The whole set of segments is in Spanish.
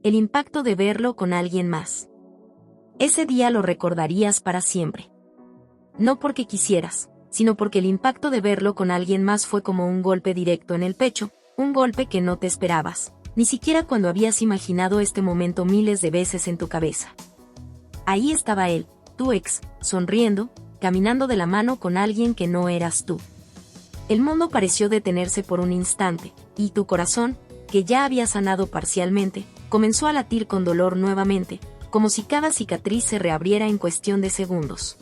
el impacto de verlo con alguien más. Ese día lo recordarías para siempre. No porque quisieras, sino porque el impacto de verlo con alguien más fue como un golpe directo en el pecho, un golpe que no te esperabas, ni siquiera cuando habías imaginado este momento miles de veces en tu cabeza. Ahí estaba él, tu ex, sonriendo, caminando de la mano con alguien que no eras tú. El mundo pareció detenerse por un instante, y tu corazón, que ya había sanado parcialmente, comenzó a latir con dolor nuevamente, como si cada cicatriz se reabriera en cuestión de segundos.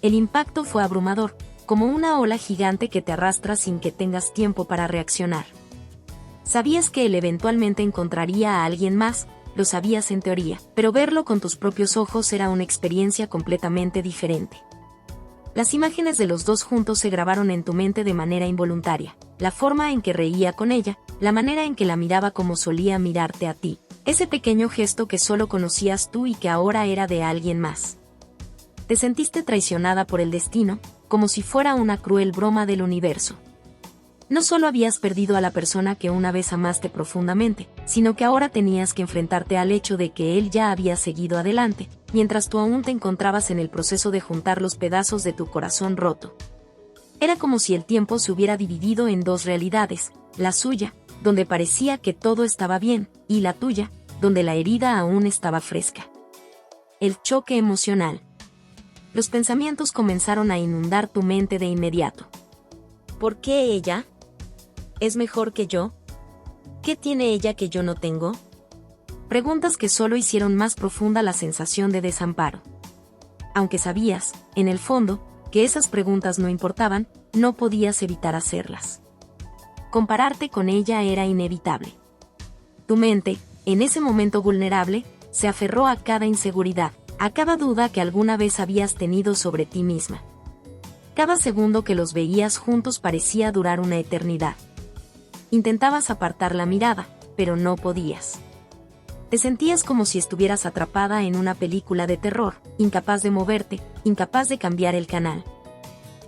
El impacto fue abrumador, como una ola gigante que te arrastra sin que tengas tiempo para reaccionar. Sabías que él eventualmente encontraría a alguien más, lo sabías en teoría, pero verlo con tus propios ojos era una experiencia completamente diferente. Las imágenes de los dos juntos se grabaron en tu mente de manera involuntaria, la forma en que reía con ella, la manera en que la miraba como solía mirarte a ti, ese pequeño gesto que solo conocías tú y que ahora era de alguien más. Te sentiste traicionada por el destino, como si fuera una cruel broma del universo. No solo habías perdido a la persona que una vez amaste profundamente, sino que ahora tenías que enfrentarte al hecho de que él ya había seguido adelante, mientras tú aún te encontrabas en el proceso de juntar los pedazos de tu corazón roto. Era como si el tiempo se hubiera dividido en dos realidades, la suya, donde parecía que todo estaba bien, y la tuya, donde la herida aún estaba fresca. El choque emocional. Los pensamientos comenzaron a inundar tu mente de inmediato. ¿Por qué ella? ¿Es mejor que yo? ¿Qué tiene ella que yo no tengo? Preguntas que solo hicieron más profunda la sensación de desamparo. Aunque sabías, en el fondo, que esas preguntas no importaban, no podías evitar hacerlas. Compararte con ella era inevitable. Tu mente, en ese momento vulnerable, se aferró a cada inseguridad, a cada duda que alguna vez habías tenido sobre ti misma. Cada segundo que los veías juntos parecía durar una eternidad. Intentabas apartar la mirada, pero no podías. Te sentías como si estuvieras atrapada en una película de terror, incapaz de moverte, incapaz de cambiar el canal.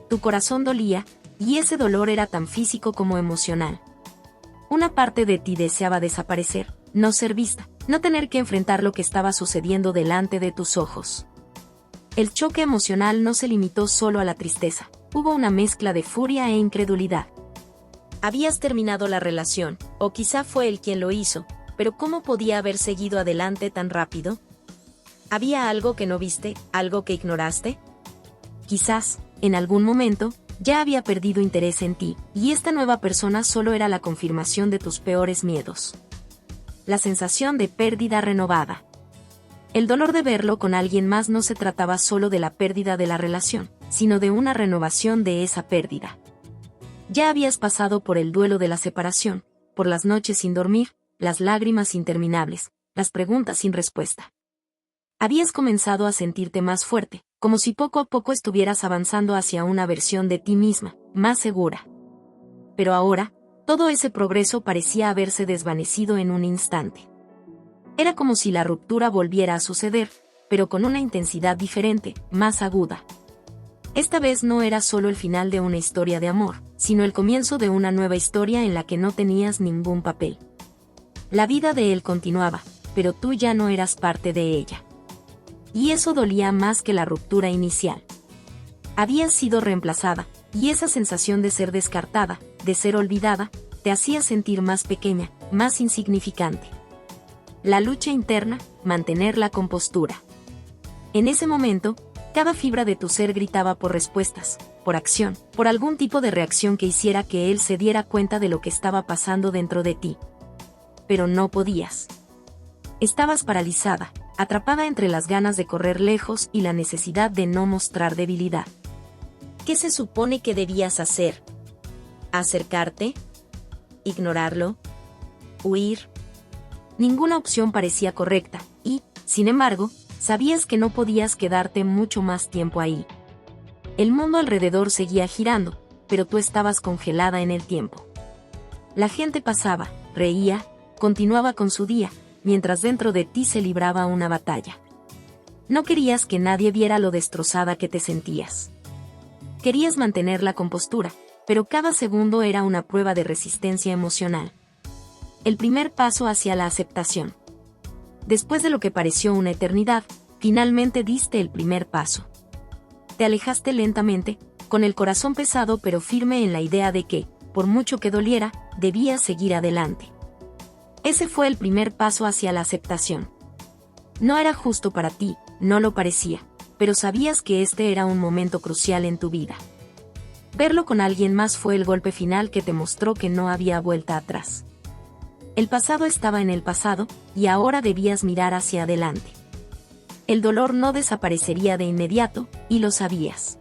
Tu corazón dolía, y ese dolor era tan físico como emocional. Una parte de ti deseaba desaparecer, no ser vista, no tener que enfrentar lo que estaba sucediendo delante de tus ojos. El choque emocional no se limitó solo a la tristeza, hubo una mezcla de furia e incredulidad. Habías terminado la relación, o quizá fue él quien lo hizo, pero ¿cómo podía haber seguido adelante tan rápido? ¿Había algo que no viste, algo que ignoraste? Quizás, en algún momento, ya había perdido interés en ti, y esta nueva persona solo era la confirmación de tus peores miedos. La sensación de pérdida renovada. El dolor de verlo con alguien más no se trataba solo de la pérdida de la relación, sino de una renovación de esa pérdida. Ya habías pasado por el duelo de la separación, por las noches sin dormir, las lágrimas interminables, las preguntas sin respuesta. Habías comenzado a sentirte más fuerte, como si poco a poco estuvieras avanzando hacia una versión de ti misma, más segura. Pero ahora, todo ese progreso parecía haberse desvanecido en un instante. Era como si la ruptura volviera a suceder, pero con una intensidad diferente, más aguda. Esta vez no era solo el final de una historia de amor, sino el comienzo de una nueva historia en la que no tenías ningún papel. La vida de él continuaba, pero tú ya no eras parte de ella. Y eso dolía más que la ruptura inicial. Habías sido reemplazada, y esa sensación de ser descartada, de ser olvidada, te hacía sentir más pequeña, más insignificante. La lucha interna, mantener la compostura. En ese momento, cada fibra de tu ser gritaba por respuestas, por acción, por algún tipo de reacción que hiciera que él se diera cuenta de lo que estaba pasando dentro de ti. Pero no podías. Estabas paralizada, atrapada entre las ganas de correr lejos y la necesidad de no mostrar debilidad. ¿Qué se supone que debías hacer? ¿Acercarte? ¿Ignorarlo? ¿Huir? Ninguna opción parecía correcta, y, sin embargo, sabías que no podías quedarte mucho más tiempo ahí. El mundo alrededor seguía girando, pero tú estabas congelada en el tiempo. La gente pasaba, reía, continuaba con su día, mientras dentro de ti se libraba una batalla. No querías que nadie viera lo destrozada que te sentías. Querías mantener la compostura, pero cada segundo era una prueba de resistencia emocional. El primer paso hacia la aceptación. después de lo que pareció una eternidad, finalmente diste el primer paso. Te alejaste lentamente, con el corazón pesado pero firme en la idea de que, por mucho que doliera, debías seguir adelante. Ese fue el primer paso hacia la aceptación. No era justo para ti, no lo parecía, pero sabías que este era un momento crucial en tu vida. Verlo con alguien más fue el golpe final que te mostró que no había vuelta atrás. El pasado estaba en el pasado, y ahora debías mirar hacia adelante. El dolor no desaparecería de inmediato, y lo sabías.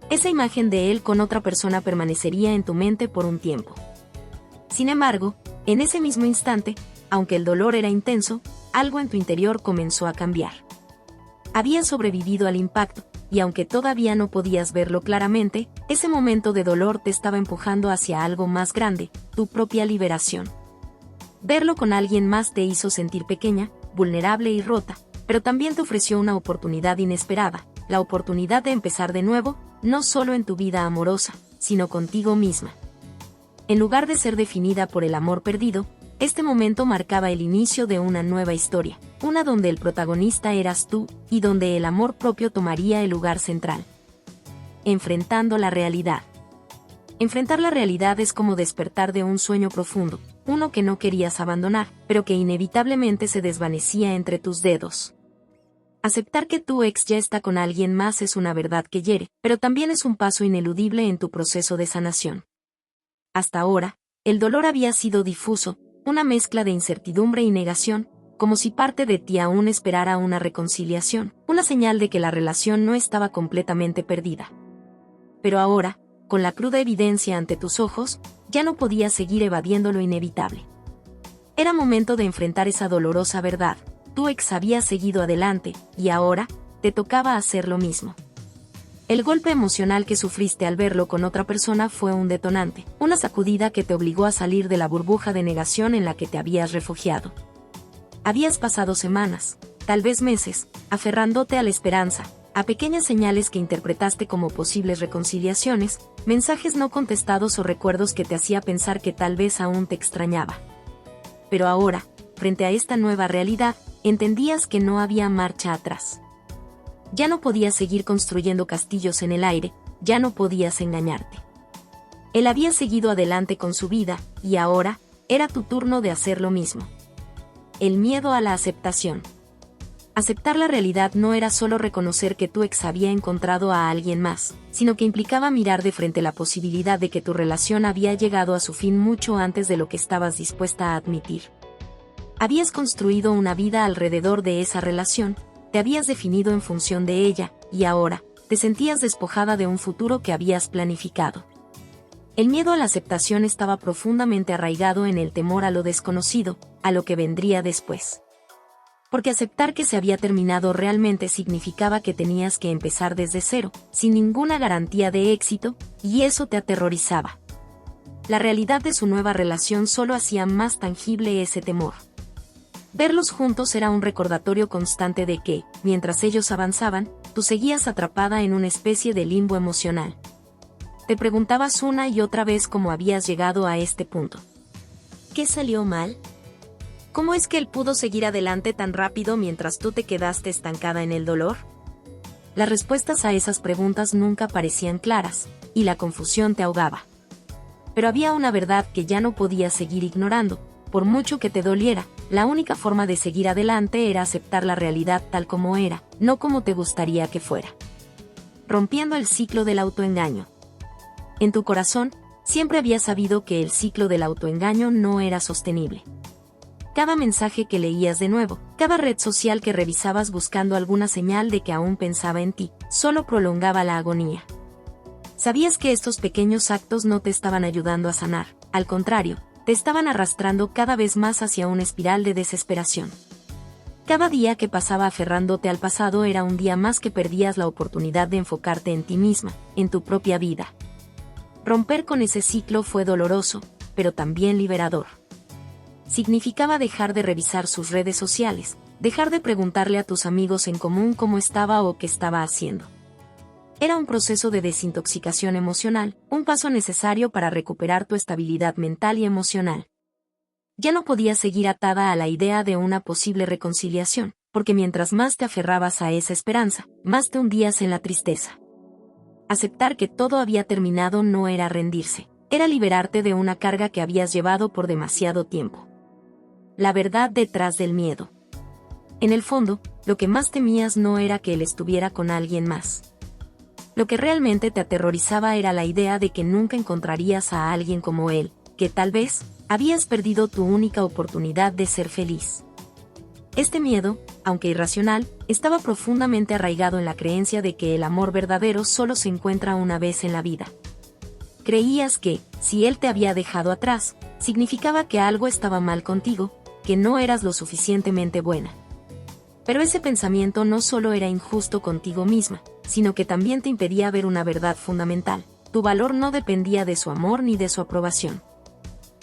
Esa imagen de él con otra persona permanecería en tu mente por un tiempo. Sin embargo, en ese mismo instante, aunque el dolor era intenso, algo en tu interior comenzó a cambiar. Habías sobrevivido al impacto, y aunque todavía no podías verlo claramente, ese momento de dolor te estaba empujando hacia algo más grande, tu propia liberación. Verlo con alguien más te hizo sentir pequeña, vulnerable y rota, pero también te ofreció una oportunidad inesperada, la oportunidad de empezar de nuevo, no solo en tu vida amorosa, sino contigo misma. En lugar de ser definida por el amor perdido, este momento marcaba el inicio de una nueva historia, una donde el protagonista eras tú, y donde el amor propio tomaría el lugar central. Enfrentando la realidad. Enfrentar la realidad es como despertar de un sueño profundo, uno que no querías abandonar, pero que inevitablemente se desvanecía entre tus dedos. Aceptar que tu ex ya está con alguien más es una verdad que hiere, pero también es un paso ineludible en tu proceso de sanación. Hasta ahora, el dolor había sido difuso, una mezcla de incertidumbre y negación, como si parte de ti aún esperara una reconciliación, una señal de que la relación no estaba completamente perdida. Pero ahora, con la cruda evidencia ante tus ojos, ya no podías seguir evadiendo lo inevitable. Era momento de enfrentar esa dolorosa verdad. Tu ex había seguido adelante, y ahora, te tocaba hacer lo mismo. El golpe emocional que sufriste al verlo con otra persona fue un detonante, una sacudida que te obligó a salir de la burbuja de negación en la que te habías refugiado. Habías pasado semanas, tal vez meses, aferrándote a la esperanza, a pequeñas señales que interpretaste como posibles reconciliaciones, mensajes no contestados o recuerdos que te hacía pensar que tal vez aún te extrañaba. Pero ahora, frente a esta nueva realidad, entendías que no había marcha atrás. Ya no podías seguir construyendo castillos en el aire, ya no podías engañarte. Él había seguido adelante con su vida, y ahora, era tu turno de hacer lo mismo. El miedo a la aceptación. Aceptar la realidad no era solo reconocer que tu ex había encontrado a alguien más, sino que implicaba mirar de frente la posibilidad de que tu relación había llegado a su fin mucho antes de lo que estabas dispuesta a admitir. Habías construido una vida alrededor de esa relación, te habías definido en función de ella, y ahora, te sentías despojada de un futuro que habías planificado. El miedo a la aceptación estaba profundamente arraigado en el temor a lo desconocido, a lo que vendría después. Porque aceptar que se había terminado realmente significaba que tenías que empezar desde cero, sin ninguna garantía de éxito, y eso te aterrorizaba. La realidad de su nueva relación solo hacía más tangible ese temor. Verlos juntos era un recordatorio constante de que, mientras ellos avanzaban, tú seguías atrapada en una especie de limbo emocional. Te preguntabas una y otra vez cómo habías llegado a este punto. ¿Qué salió mal? ¿Cómo es que él pudo seguir adelante tan rápido mientras tú te quedaste estancada en el dolor? Las respuestas a esas preguntas nunca parecían claras, y la confusión te ahogaba. Pero había una verdad que ya no podías seguir ignorando. Por mucho que te doliera, la única forma de seguir adelante era aceptar la realidad tal como era, no como te gustaría que fuera. Rompiendo el ciclo del autoengaño. En tu corazón, siempre habías sabido que el ciclo del autoengaño no era sostenible. Cada mensaje que leías de nuevo, cada red social que revisabas buscando alguna señal de que aún pensaba en ti, solo prolongaba la agonía. Sabías que estos pequeños actos no te estaban ayudando a sanar, al contrario, te estaban arrastrando cada vez más hacia una espiral de desesperación. Cada día que pasaba aferrándote al pasado era un día más que perdías la oportunidad de enfocarte en ti misma, en tu propia vida. Romper con ese ciclo fue doloroso, pero también liberador. Significaba dejar de revisar sus redes sociales, dejar de preguntarle a tus amigos en común cómo estaba o qué estaba haciendo. Era un proceso de desintoxicación emocional, un paso necesario para recuperar tu estabilidad mental y emocional. Ya no podías seguir atada a la idea de una posible reconciliación, porque mientras más te aferrabas a esa esperanza, más te hundías en la tristeza. Aceptar que todo había terminado no era rendirse, era liberarte de una carga que habías llevado por demasiado tiempo. La verdad detrás del miedo. En el fondo, lo que más temías no era que él estuviera con alguien más. Lo que realmente te aterrorizaba era la idea de que nunca encontrarías a alguien como él, que tal vez habías perdido tu única oportunidad de ser feliz. Este miedo, aunque irracional, estaba profundamente arraigado en la creencia de que el amor verdadero solo se encuentra una vez en la vida. Creías que, si él te había dejado atrás, significaba que algo estaba mal contigo, que no eras lo suficientemente buena. Pero ese pensamiento no solo era injusto contigo misma, sino que también te impedía ver una verdad fundamental: tu valor no dependía de su amor ni de su aprobación.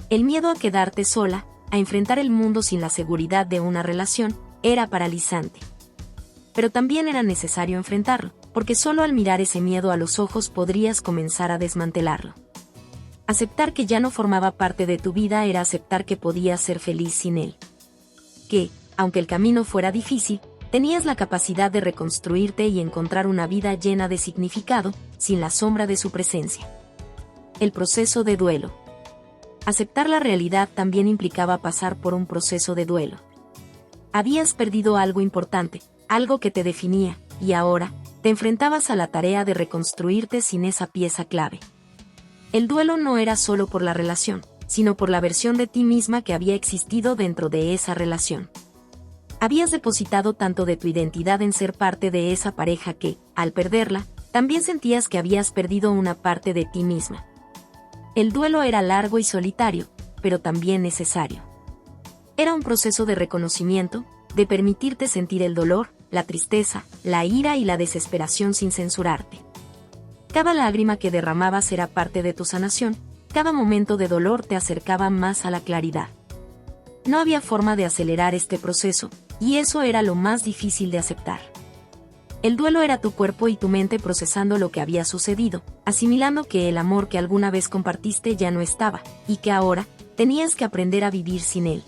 El miedo a quedarte sola, a enfrentar el mundo sin la seguridad de una relación, era paralizante. Pero también era necesario enfrentarlo, porque solo al mirar ese miedo a los ojos podrías comenzar a desmantelarlo. Aceptar que ya no formaba parte de tu vida era aceptar que podías ser feliz sin él. Que, aunque el camino fuera difícil, tenías la capacidad de reconstruirte y encontrar una vida llena de significado, sin la sombra de su presencia. El proceso de duelo. Aceptar la realidad también implicaba pasar por un proceso de duelo. Habías perdido algo importante, algo que te definía, y ahora, te enfrentabas a la tarea de reconstruirte sin esa pieza clave. El duelo no era solo por la relación, sino por la versión de ti misma que había existido dentro de esa relación. Habías depositado tanto de tu identidad en ser parte de esa pareja que, al perderla, también sentías que habías perdido una parte de ti misma. El duelo era largo y solitario, pero también necesario. Era un proceso de reconocimiento, de permitirte sentir el dolor, la tristeza, la ira y la desesperación sin censurarte. Cada lágrima que derramabas era parte de tu sanación, cada momento de dolor te acercaba más a la claridad. No había forma de acelerar este proceso, y eso era lo más difícil de aceptar. El duelo era tu cuerpo y tu mente procesando lo que había sucedido, asimilando que el amor que alguna vez compartiste ya no estaba, y que ahora tenías que aprender a vivir sin él.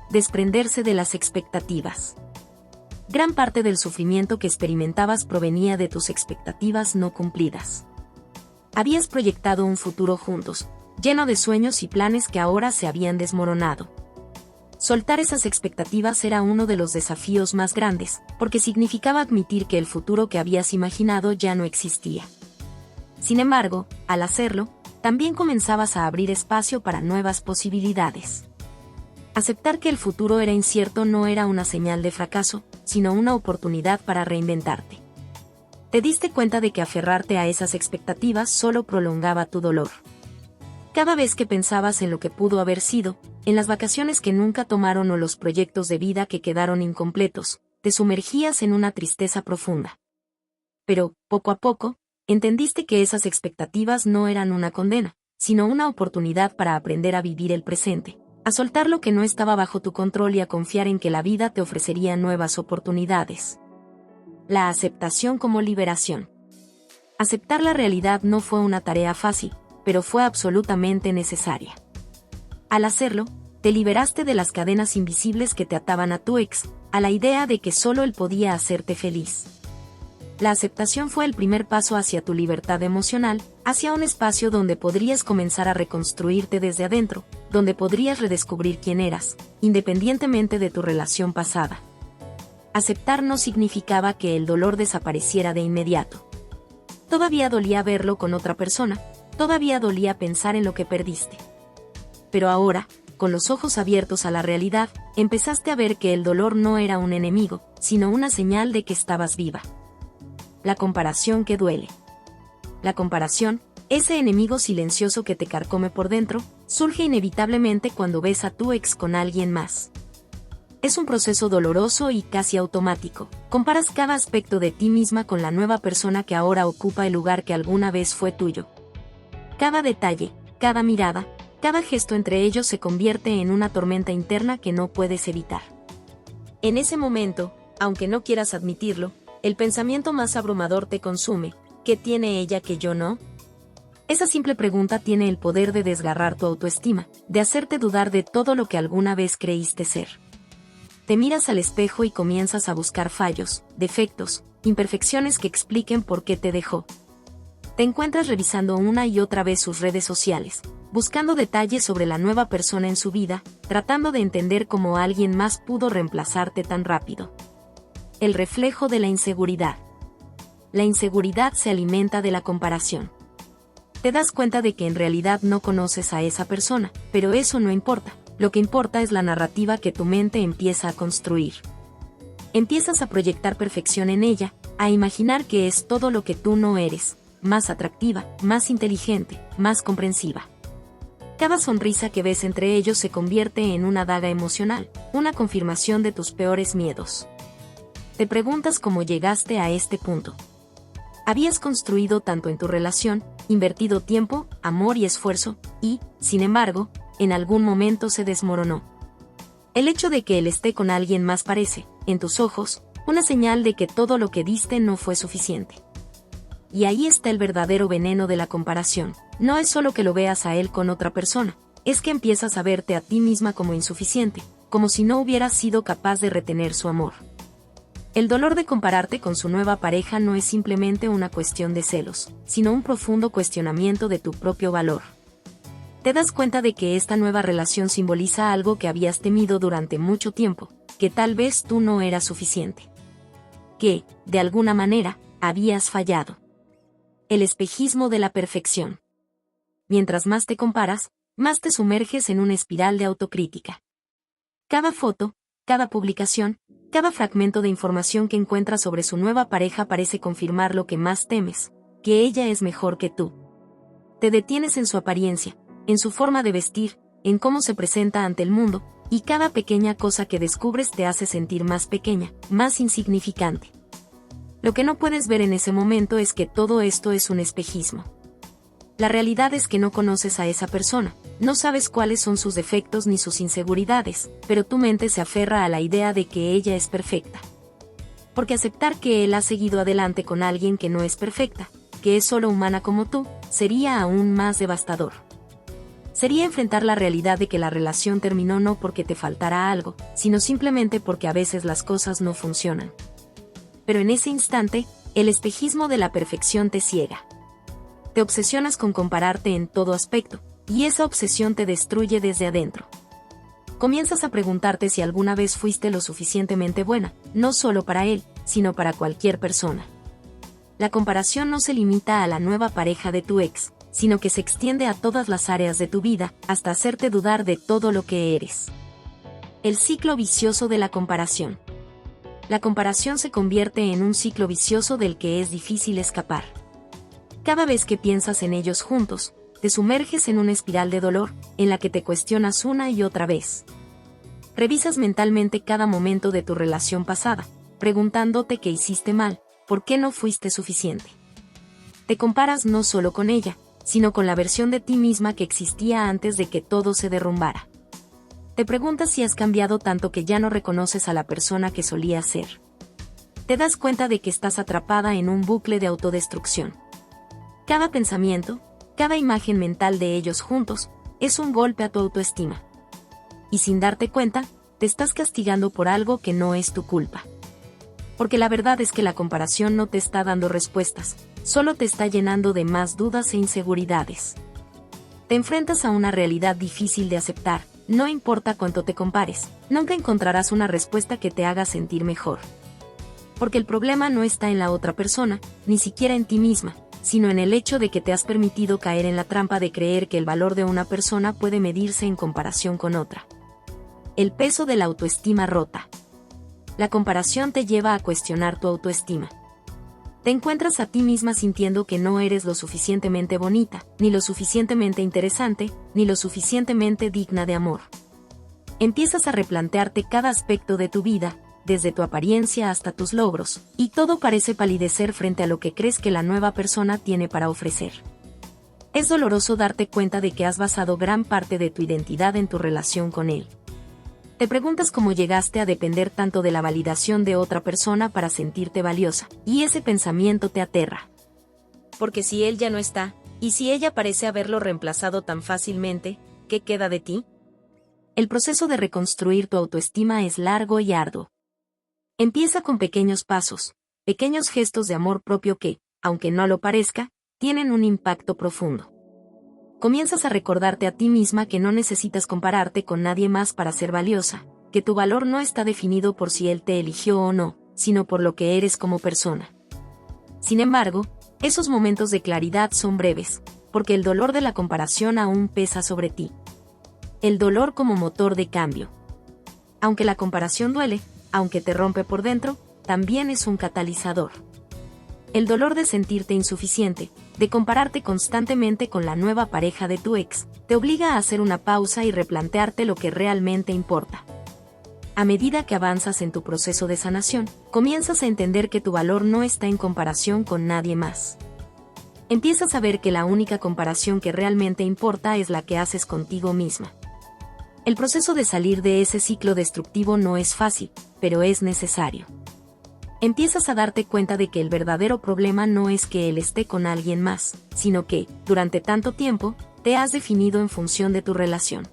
Desprenderse de las expectativas. Gran parte del sufrimiento que experimentabas provenía de tus expectativas no cumplidas. Habías proyectado un futuro juntos, lleno de sueños y planes que ahora se habían desmoronado. Soltar esas expectativas era uno de los desafíos más grandes, porque significaba admitir que el futuro que habías imaginado ya no existía. Sin embargo, al hacerlo, también comenzabas a abrir espacio para nuevas posibilidades. Aceptar que el futuro era incierto no era una señal de fracaso, sino una oportunidad para reinventarte. Te diste cuenta de que aferrarte a esas expectativas solo prolongaba tu dolor. Cada vez que pensabas en lo que pudo haber sido, en las vacaciones que nunca tomaron o los proyectos de vida que quedaron incompletos, te sumergías en una tristeza profunda. Pero, poco a poco, entendiste que esas expectativas no eran una condena, sino una oportunidad para aprender a vivir el presente, a soltar lo que no estaba bajo tu control y a confiar en que la vida te ofrecería nuevas oportunidades. La aceptación como liberación. Aceptar la realidad no fue una tarea fácil, pero fue absolutamente necesaria. Al hacerlo, te liberaste de las cadenas invisibles que te ataban a tu ex, a la idea de que solo él podía hacerte feliz. La aceptación fue el primer paso hacia tu libertad emocional, hacia un espacio donde podrías comenzar a reconstruirte desde adentro, donde podrías redescubrir quién eras, independientemente de tu relación pasada. Aceptar no significaba que el dolor desapareciera de inmediato. Todavía dolía verlo con otra persona, todavía dolía pensar en lo que perdiste. Pero ahora, con los ojos abiertos a la realidad, empezaste a ver que el dolor no era un enemigo, sino una señal de que estabas viva. La comparación que duele. La comparación, ese enemigo silencioso que te carcome por dentro, surge inevitablemente cuando ves a tu ex con alguien más. Es un proceso doloroso y casi automático. Comparas cada aspecto de ti misma con la nueva persona que ahora ocupa el lugar que alguna vez fue tuyo. Cada detalle, cada mirada, cada gesto entre ellos se convierte en una tormenta interna que no puedes evitar. En ese momento, aunque no quieras admitirlo, el pensamiento más abrumador te consume: ¿qué tiene ella que yo no? Esa simple pregunta tiene el poder de desgarrar tu autoestima, de hacerte dudar de todo lo que alguna vez creíste ser. Te miras al espejo y comienzas a buscar fallos, defectos, imperfecciones que expliquen por qué te dejó. Te encuentras revisando una y otra vez sus redes sociales, buscando detalles sobre la nueva persona en su vida, tratando de entender cómo alguien más pudo reemplazarte tan rápido. El reflejo de la inseguridad. La inseguridad se alimenta de la comparación. Te das cuenta de que en realidad no conoces a esa persona, pero eso no importa. Lo que importa es la narrativa que tu mente empieza a construir. Empiezas a proyectar perfección en ella, a imaginar que es todo lo que tú no eres, más atractiva, más inteligente, más comprensiva. Cada sonrisa que ves entre ellos se convierte en una daga emocional, una confirmación de tus peores miedos. Te preguntas cómo llegaste a este punto. Habías construido tanto en tu relación, invertido tiempo, amor y esfuerzo, y, sin embargo, en algún momento se desmoronó. El hecho de que él esté con alguien más parece, en tus ojos, una señal de que todo lo que diste no fue suficiente. Y ahí está el verdadero veneno de la comparación. No es solo que lo veas a él con otra persona, es que empiezas a verte a ti misma como insuficiente, como si no hubieras sido capaz de retener su amor. El dolor de compararte con su nueva pareja no es simplemente una cuestión de celos, sino un profundo cuestionamiento de tu propio valor. Te das cuenta de que esta nueva relación simboliza algo que habías temido durante mucho tiempo, que tal vez tú no eras suficiente. Que, de alguna manera, habías fallado. El espejismo de la perfección. Mientras más te comparas, más te sumerges en una espiral de autocrítica. Cada foto, cada publicación, cada fragmento de información que encuentras sobre su nueva pareja parece confirmar lo que más temes, que ella es mejor que tú. Te detienes en su apariencia, en su forma de vestir, en cómo se presenta ante el mundo, y cada pequeña cosa que descubres te hace sentir más pequeña, más insignificante. Lo que no puedes ver en ese momento es que todo esto es un espejismo. La realidad es que no conoces a esa persona, no sabes cuáles son sus defectos ni sus inseguridades, pero tu mente se aferra a la idea de que ella es perfecta. Porque aceptar que él ha seguido adelante con alguien que no es perfecta, que es solo humana como tú, sería aún más devastador. Sería enfrentar la realidad de que la relación terminó no porque te faltara algo, sino simplemente porque a veces las cosas no funcionan. Pero en ese instante, el espejismo de la perfección te ciega. Te obsesionas con compararte en todo aspecto, y esa obsesión te destruye desde adentro. Comienzas a preguntarte si alguna vez fuiste lo suficientemente buena, no solo para él, sino para cualquier persona. La comparación no se limita a la nueva pareja de tu ex, sino que se extiende a todas las áreas de tu vida, hasta hacerte dudar de todo lo que eres. El ciclo vicioso de la comparación. La comparación se convierte en un ciclo vicioso del que es difícil escapar. Cada vez que piensas en ellos juntos, te sumerges en una espiral de dolor, en la que te cuestionas una y otra vez. Revisas mentalmente cada momento de tu relación pasada, preguntándote qué hiciste mal, por qué no fuiste suficiente. Te comparas no solo con ella, sino con la versión de ti misma que existía antes de que todo se derrumbara. Te preguntas si has cambiado tanto que ya no reconoces a la persona que solías ser. Te das cuenta de que estás atrapada en un bucle de autodestrucción. Cada pensamiento, cada imagen mental de ellos juntos, es un golpe a tu autoestima. Y sin darte cuenta, te estás castigando por algo que no es tu culpa. Porque la verdad es que la comparación no te está dando respuestas, solo te está llenando de más dudas e inseguridades. Te enfrentas a una realidad difícil de aceptar, no importa cuánto te compares, nunca encontrarás una respuesta que te haga sentir mejor. Porque el problema no está en la otra persona, ni siquiera en ti misma, sino en el hecho de que te has permitido caer en la trampa de creer que el valor de una persona puede medirse en comparación con otra. El peso de la autoestima rota. La comparación te lleva a cuestionar tu autoestima. Te encuentras a ti misma sintiendo que no eres lo suficientemente bonita, ni lo suficientemente interesante, ni lo suficientemente digna de amor. Empiezas a replantearte cada aspecto de tu vida, desde tu apariencia hasta tus logros, y todo parece palidecer frente a lo que crees que la nueva persona tiene para ofrecer. Es doloroso darte cuenta de que has basado gran parte de tu identidad en tu relación con él. Te preguntas cómo llegaste a depender tanto de la validación de otra persona para sentirte valiosa, y ese pensamiento te aterra. Porque si él ya no está, Y si ella parece haberlo reemplazado tan fácilmente, ¿qué queda de ti? El proceso de reconstruir tu autoestima es largo y arduo. Empieza con pequeños pasos, pequeños gestos de amor propio que, aunque no lo parezca, tienen un impacto profundo. Comienzas a recordarte a ti misma que no necesitas compararte con nadie más para ser valiosa, que tu valor no está definido por si él te eligió o no, sino por lo que eres como persona. Sin embargo, esos momentos de claridad son breves, porque el dolor de la comparación aún pesa sobre ti. El dolor como motor de cambio. Aunque la comparación duele, aunque te rompe por dentro, también es un catalizador. El dolor de sentirte insuficiente, de compararte constantemente con la nueva pareja de tu ex, te obliga a hacer una pausa y replantearte lo que realmente importa. A medida que avanzas en tu proceso de sanación, comienzas a entender que tu valor no está en comparación con nadie más. Empiezas a ver que la única comparación que realmente importa es la que haces contigo misma. El proceso de salir de ese ciclo destructivo no es fácil, pero es necesario. Empiezas a darte cuenta de que el verdadero problema no es que él esté con alguien más, sino que, durante tanto tiempo, te has definido en función de tu relación.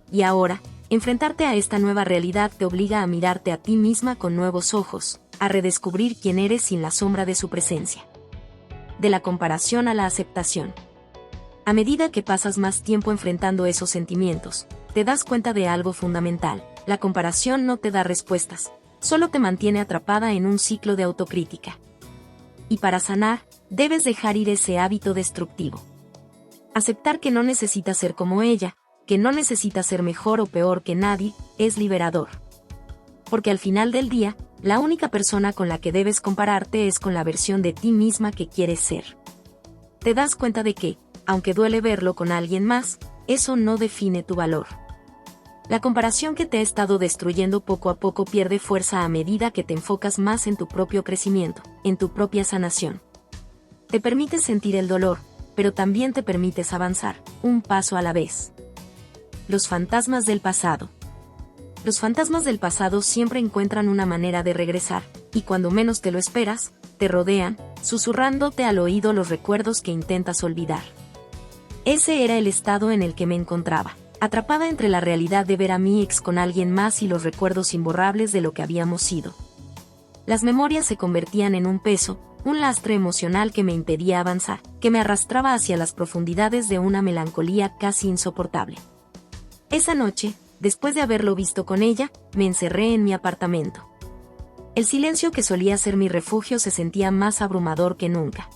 Y ahora, enfrentarte a esta nueva realidad te obliga a mirarte a ti misma con nuevos ojos, a redescubrir quién eres sin la sombra de su presencia. De la comparación a la aceptación. A medida que pasas más tiempo enfrentando esos sentimientos, te das cuenta de algo fundamental: la comparación no te da respuestas, solo te mantiene atrapada en un ciclo de autocrítica. Y para sanar, debes dejar ir ese hábito destructivo. Aceptar que no necesitas ser como ella, que no necesitas ser mejor o peor que nadie, es liberador. Porque al final del día, la única persona con la que debes compararte es con la versión de ti misma que quieres ser. Te das cuenta de que, aunque duele verlo con alguien más, eso no define tu valor. La comparación que te ha estado destruyendo poco a poco pierde fuerza a medida que te enfocas más en tu propio crecimiento, en tu propia sanación. Te permites sentir el dolor, pero también te permites avanzar, un paso a la vez. Los fantasmas del pasado. Los fantasmas del pasado siempre encuentran una manera de regresar, y cuando menos te lo esperas, te rodean, susurrándote al oído los recuerdos que intentas olvidar. Ese era el estado en el que me encontraba, atrapada entre la realidad de ver a mi ex con alguien más y los recuerdos imborrables de lo que habíamos sido. Las memorias se convertían en un peso, un lastre emocional que me impedía avanzar, que me arrastraba hacia las profundidades de una melancolía casi insoportable. Esa noche, después de haberlo visto con ella, me encerré en mi apartamento. El silencio que solía ser mi refugio se sentía más abrumador que nunca.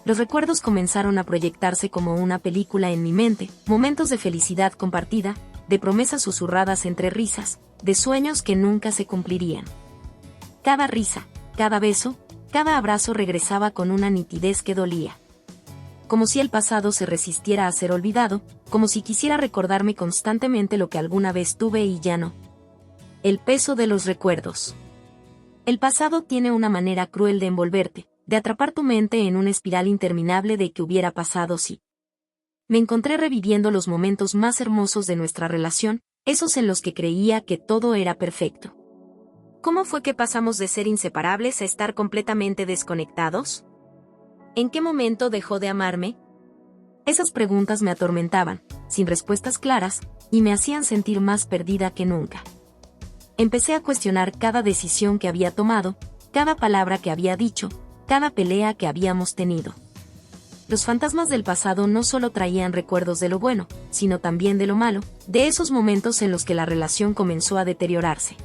Los recuerdos comenzaron a proyectarse como una película en mi mente, momentos de felicidad compartida, de promesas susurradas entre risas, de sueños que nunca se cumplirían. Cada risa, cada beso, cada abrazo regresaba con una nitidez que dolía. Como si el pasado se resistiera a ser olvidado, como si quisiera recordarme constantemente lo que alguna vez tuve y ya no. El peso de los recuerdos. El pasado tiene una manera cruel de envolverte, de atrapar tu mente en una espiral interminable de qué hubiera pasado si. Me encontré reviviendo los momentos más hermosos de nuestra relación, esos en los que creía que todo era perfecto. ¿Cómo fue que pasamos de ser inseparables a estar completamente desconectados? ¿En qué momento dejó de amarme? Esas preguntas me atormentaban, sin respuestas claras, y me hacían sentir más perdida que nunca. Empecé a cuestionar cada decisión que había tomado, cada palabra que había dicho, cada pelea que habíamos tenido. Los fantasmas del pasado no solo traían recuerdos de lo bueno, sino también de lo malo, de esos momentos en los que la relación comenzó a deteriorarse.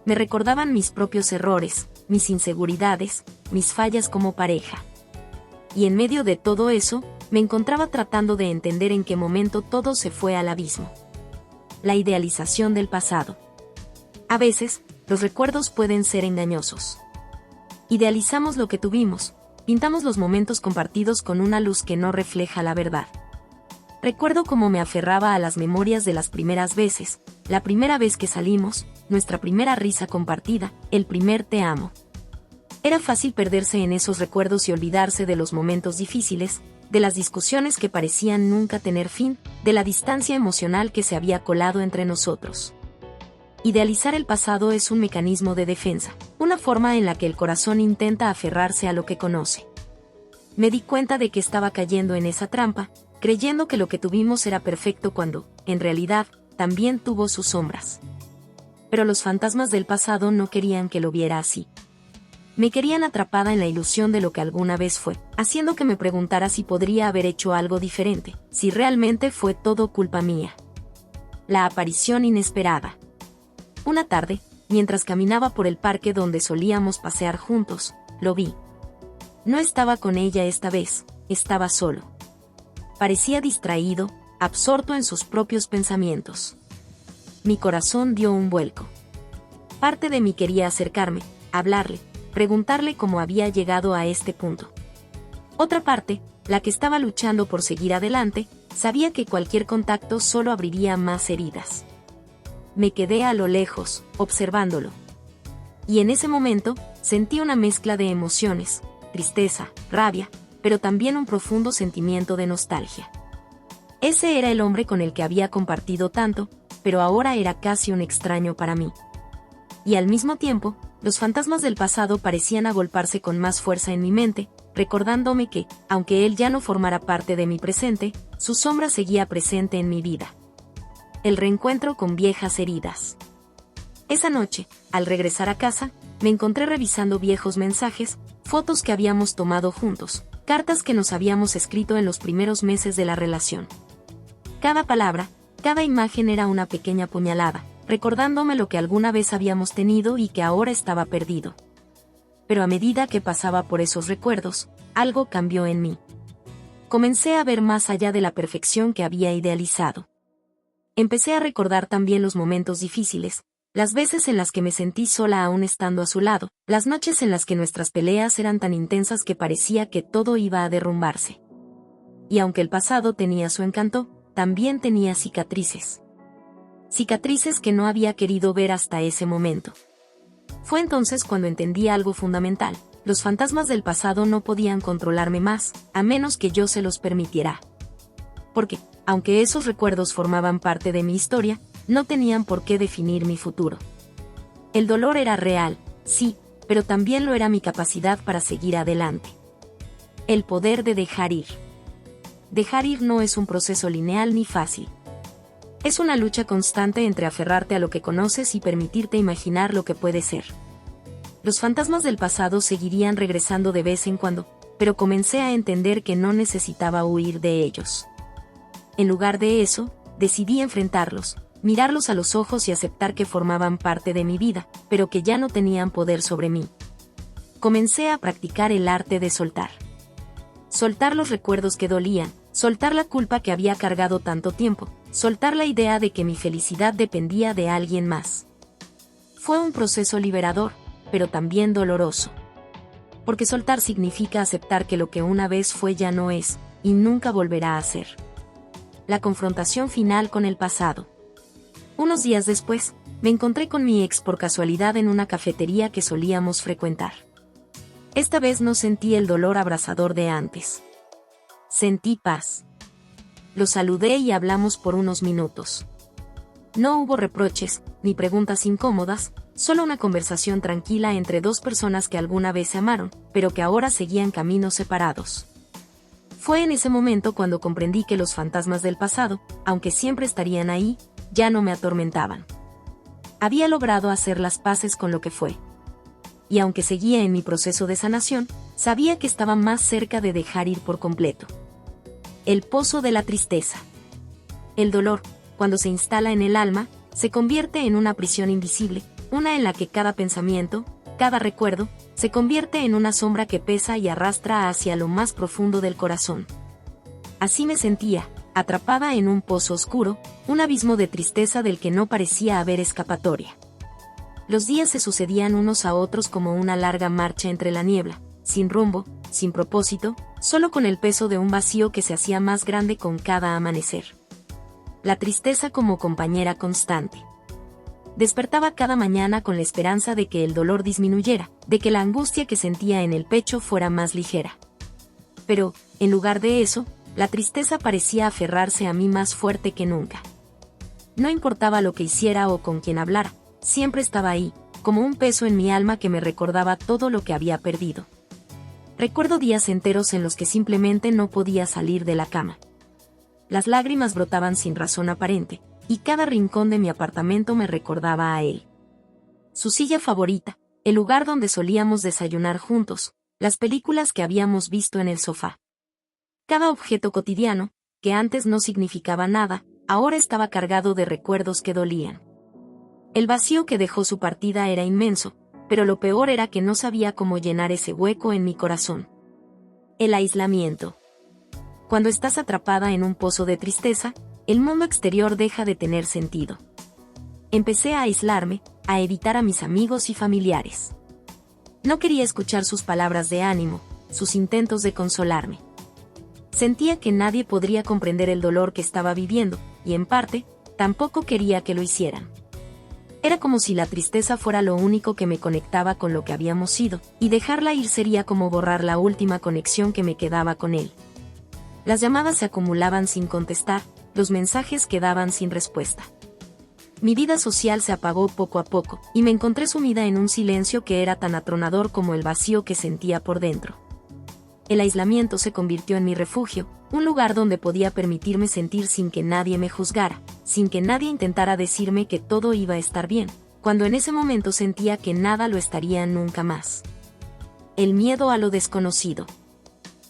Me recordaban mis propios errores, mis inseguridades, mis fallas como pareja. Y en medio de todo eso, me encontraba tratando de entender en qué momento todo se fue al abismo. La idealización del pasado. A veces, los recuerdos pueden ser engañosos. Idealizamos lo que tuvimos, pintamos los momentos compartidos con una luz que no refleja la verdad. Recuerdo cómo me aferraba a las memorias de las primeras veces, la primera vez que salimos, nuestra primera risa compartida, el primer te amo. Era fácil perderse en esos recuerdos y olvidarse de los momentos difíciles, de las discusiones que parecían nunca tener fin, de la distancia emocional que se había colado entre nosotros. Idealizar el pasado es un mecanismo de defensa, una forma en la que el corazón intenta aferrarse a lo que conoce. Me di cuenta de que estaba cayendo en esa trampa, creyendo que lo que tuvimos era perfecto cuando, en realidad, también tuvo sus sombras. Pero los fantasmas del pasado no querían que lo viera así. Me querían atrapada en la ilusión de lo que alguna vez fue, haciendo que me preguntara si podría haber hecho algo diferente, si realmente fue todo culpa mía. La aparición inesperada. Una tarde, mientras caminaba por el parque donde solíamos pasear juntos, lo vi. No estaba con ella esta vez, estaba solo. Parecía distraído, absorto en sus propios pensamientos. Mi corazón dio un vuelco. Parte de mí quería acercarme, hablarle, preguntarle cómo había llegado a este punto. Otra parte, la que estaba luchando por seguir adelante, sabía que cualquier contacto solo abriría más heridas. Me quedé a lo lejos, observándolo. Y en ese momento, sentí una mezcla de emociones, tristeza, rabia, pero también un profundo sentimiento de nostalgia. Ese era el hombre con el que había compartido tanto, pero ahora era casi un extraño para mí. Y al mismo tiempo, los fantasmas del pasado parecían agolparse con más fuerza en mi mente, recordándome que, aunque él ya no formara parte de mi presente, su sombra seguía presente en mi vida. El reencuentro con viejas heridas. Esa noche, al regresar a casa, me encontré revisando viejos mensajes, fotos que habíamos tomado juntos, cartas que nos habíamos escrito en los primeros meses de la relación. Cada palabra, cada imagen era una pequeña puñalada, recordándome lo que alguna vez habíamos tenido y que ahora estaba perdido. Pero a medida que pasaba por esos recuerdos, algo cambió en mí. Comencé a ver más allá de la perfección que había idealizado. Empecé a recordar también los momentos difíciles, las veces en las que me sentí sola aún estando a su lado, las noches en las que nuestras peleas eran tan intensas que parecía que todo iba a derrumbarse. Y aunque el pasado tenía su encanto, también tenía cicatrices. Cicatrices que no había querido ver hasta ese momento. Fue entonces cuando entendí algo fundamental: los fantasmas del pasado no podían controlarme más, a menos que yo se los permitiera. Porque, aunque esos recuerdos formaban parte de mi historia, no tenían por qué definir mi futuro. El dolor era real, sí, pero también lo era mi capacidad para seguir adelante. El poder de dejar ir. Dejar ir no es un proceso lineal ni fácil. Es una lucha constante entre aferrarte a lo que conoces y permitirte imaginar lo que puede ser. Los fantasmas del pasado seguirían regresando de vez en cuando, pero comencé a entender que no necesitaba huir de ellos. En lugar de eso, decidí enfrentarlos, mirarlos a los ojos y aceptar que formaban parte de mi vida, pero que ya no tenían poder sobre mí. Comencé a practicar el arte de soltar. Soltar los recuerdos que dolían, soltar la culpa que había cargado tanto tiempo, soltar la idea de que mi felicidad dependía de alguien más. Fue un proceso liberador, pero también doloroso. Porque soltar significa aceptar que lo que una vez fue ya no es, y nunca volverá a ser. La confrontación final con el pasado. Unos días después, me encontré con mi ex por casualidad en una cafetería que solíamos frecuentar. Esta vez no sentí el dolor abrasador de antes. Sentí paz. Lo saludé y hablamos por unos minutos. No hubo reproches, ni preguntas incómodas, solo una conversación tranquila entre dos personas que alguna vez se amaron, pero que ahora seguían caminos separados. Fue en ese momento cuando comprendí que los fantasmas del pasado, aunque siempre estarían ahí, ya no me atormentaban. Había logrado hacer las paces con lo que fue. Y aunque seguía en mi proceso de sanación, sabía que estaba más cerca de dejar ir por completo. El pozo de la tristeza. El dolor, cuando se instala en el alma, se convierte en una prisión invisible, una en la que cada pensamiento, cada recuerdo, se convierte en una sombra que pesa y arrastra hacia lo más profundo del corazón. Así me sentía, atrapada en un pozo oscuro, un abismo de tristeza del que no parecía haber escapatoria. Los días se sucedían unos a otros como una larga marcha entre la niebla, sin rumbo, sin propósito, solo con el peso de un vacío que se hacía más grande con cada amanecer. La tristeza como compañera constante. Despertaba cada mañana con la esperanza de que el dolor disminuyera, de que la angustia que sentía en el pecho fuera más ligera. Pero, en lugar de eso, la tristeza parecía aferrarse a mí más fuerte que nunca. No importaba lo que hiciera o con quién hablara, siempre estaba ahí, como un peso en mi alma que me recordaba todo lo que había perdido. Recuerdo días enteros en los que simplemente no podía salir de la cama. Las lágrimas brotaban sin razón aparente, y cada rincón de mi apartamento me recordaba a él. Su silla favorita, el lugar donde solíamos desayunar juntos, las películas que habíamos visto en el sofá. Cada objeto cotidiano, que antes no significaba nada, ahora estaba cargado de recuerdos que dolían. El vacío que dejó su partida era inmenso, pero lo peor era que no sabía cómo llenar ese hueco en mi corazón. El aislamiento. Cuando estás atrapada en un pozo de tristeza, el mundo exterior deja de tener sentido. Empecé a aislarme, a evitar a mis amigos y familiares. No quería escuchar sus palabras de ánimo, sus intentos de consolarme. Sentía que nadie podría comprender el dolor que estaba viviendo, y en parte, tampoco quería que lo hicieran. Era como si la tristeza fuera lo único que me conectaba con lo que habíamos sido, y dejarla ir sería como borrar la última conexión que me quedaba con él. Las llamadas se acumulaban sin contestar, los mensajes quedaban sin respuesta. Mi vida social se apagó poco a poco, y me encontré sumida en un silencio que era tan atronador como el vacío que sentía por dentro. El aislamiento se convirtió en mi refugio, un lugar donde podía permitirme sentir sin que nadie me juzgara, sin que nadie intentara decirme que todo iba a estar bien, cuando en ese momento sentía que nada lo estaría nunca más. El miedo a lo desconocido.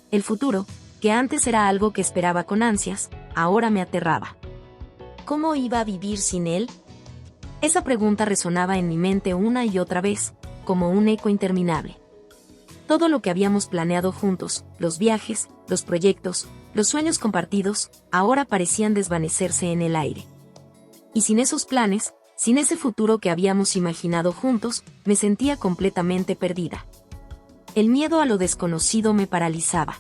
El futuro, que antes era algo que esperaba con ansias, ahora me aterraba. ¿Cómo iba a vivir sin él? Esa pregunta resonaba en mi mente una y otra vez, como un eco interminable. Todo lo que habíamos planeado juntos, los viajes, los proyectos, los sueños compartidos, ahora parecían desvanecerse en el aire. Y sin esos planes, sin ese futuro que habíamos imaginado juntos, me sentía completamente perdida. El miedo a lo desconocido me paralizaba.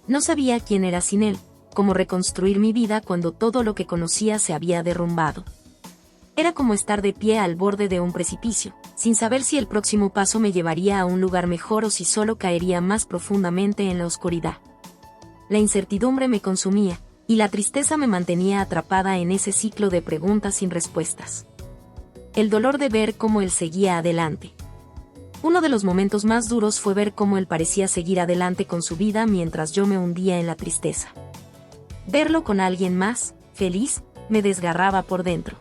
No sabía quién era sin él, cómo reconstruir mi vida cuando todo lo que conocía se había derrumbado. Era como estar de pie al borde de un precipicio, sin saber si el próximo paso me llevaría a un lugar mejor o si solo caería más profundamente en la oscuridad. La incertidumbre me consumía, y la tristeza me mantenía atrapada en ese ciclo de preguntas sin respuestas. El dolor de ver cómo él seguía adelante. Uno de los momentos más duros fue ver cómo él parecía seguir adelante con su vida mientras yo me hundía en la tristeza. Verlo con alguien más, feliz, me desgarraba por dentro.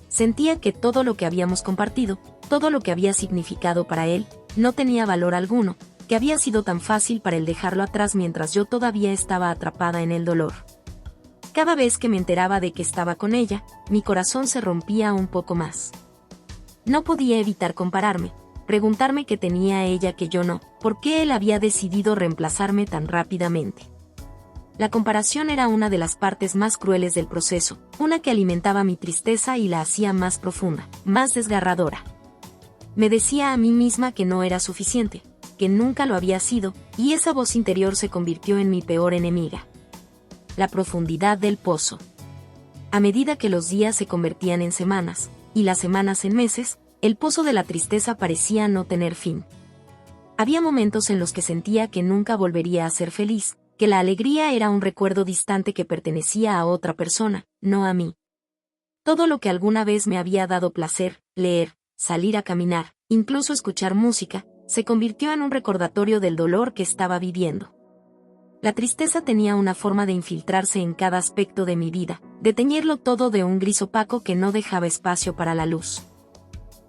Sentía que todo lo que habíamos compartido, todo lo que había significado para él, no tenía valor alguno, que había sido tan fácil para él dejarlo atrás mientras yo todavía estaba atrapada en el dolor. Cada vez que me enteraba de que estaba con ella, mi corazón se rompía un poco más. No podía evitar compararme, preguntarme qué tenía ella que yo no, por qué él había decidido reemplazarme tan rápidamente. La comparación era una de las partes más crueles del proceso, una que alimentaba mi tristeza y la hacía más profunda, más desgarradora. Me decía a mí misma que no era suficiente, que nunca lo había sido, y esa voz interior se convirtió en mi peor enemiga. La profundidad del pozo. A medida que los días se convertían en semanas, y las semanas en meses, el pozo de la tristeza parecía no tener fin. Había momentos en los que sentía que nunca volvería a ser feliz, que la alegría era un recuerdo distante que pertenecía a otra persona, no a mí. Todo lo que alguna vez me había dado placer, leer, salir a caminar, incluso escuchar música, se convirtió en un recordatorio del dolor que estaba viviendo. La tristeza tenía una forma de infiltrarse en cada aspecto de mi vida, de teñirlo todo de un gris opaco que no dejaba espacio para la luz.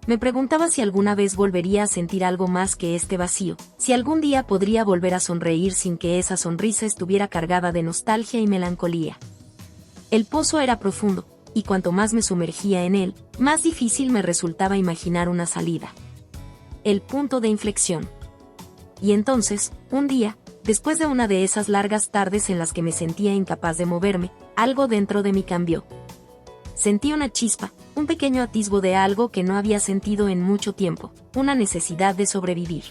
Me preguntaba si alguna vez volvería a sentir algo más que este vacío, si algún día podría volver a sonreír sin que esa sonrisa estuviera cargada de nostalgia y melancolía. El pozo era profundo, y cuanto más me sumergía en él, más difícil me resultaba imaginar una salida. El punto de inflexión. Y entonces, un día, después de una de esas largas tardes en las que me sentía incapaz de moverme, algo dentro de mí cambió. Sentí una chispa, un pequeño atisbo de algo que no había sentido en mucho tiempo, una necesidad de sobrevivir.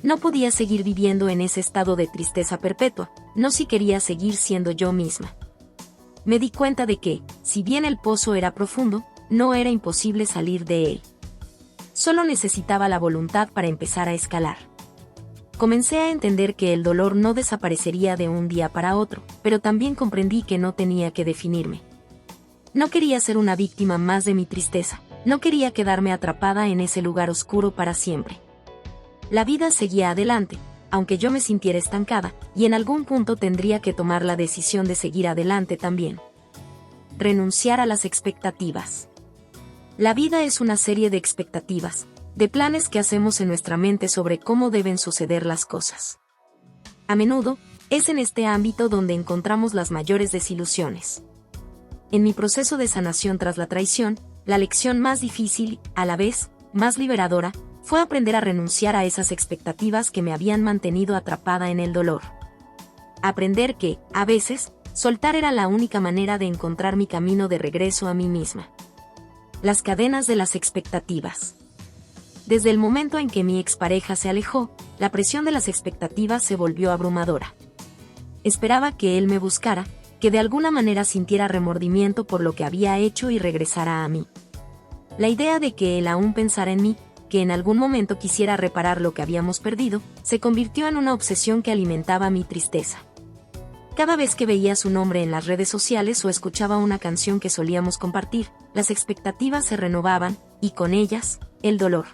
No podía seguir viviendo en ese estado de tristeza perpetua, no si quería seguir siendo yo misma. Me di cuenta de que, si bien el pozo era profundo, no era imposible salir de él. Solo necesitaba la voluntad para empezar a escalar. Comencé a entender que el dolor no desaparecería de un día para otro, pero también comprendí que no tenía que definirme. No quería ser una víctima más de mi tristeza, no quería quedarme atrapada en ese lugar oscuro para siempre. La vida seguía adelante, aunque yo me sintiera estancada, y en algún punto tendría que tomar la decisión de seguir adelante también. Renunciar a las expectativas. La vida es una serie de expectativas, de planes que hacemos en nuestra mente sobre cómo deben suceder las cosas. A menudo, es en este ámbito donde encontramos las mayores desilusiones. En mi proceso de sanación tras la traición, la lección más difícil, a la vez, más liberadora, fue aprender a renunciar a esas expectativas que me habían mantenido atrapada en el dolor. Aprender que, a veces, soltar era la única manera de encontrar mi camino de regreso a mí misma. Las cadenas de las expectativas. Desde el momento en que mi expareja se alejó, la presión de las expectativas se volvió abrumadora. Esperaba que él me buscara, que de alguna manera sintiera remordimiento por lo que había hecho y regresara a mí. La idea de que él aún pensara en mí, que en algún momento quisiera reparar lo que habíamos perdido, se convirtió en una obsesión que alimentaba mi tristeza. Cada vez que veía su nombre en las redes sociales o escuchaba una canción que solíamos compartir, las expectativas se renovaban, y con ellas, el dolor.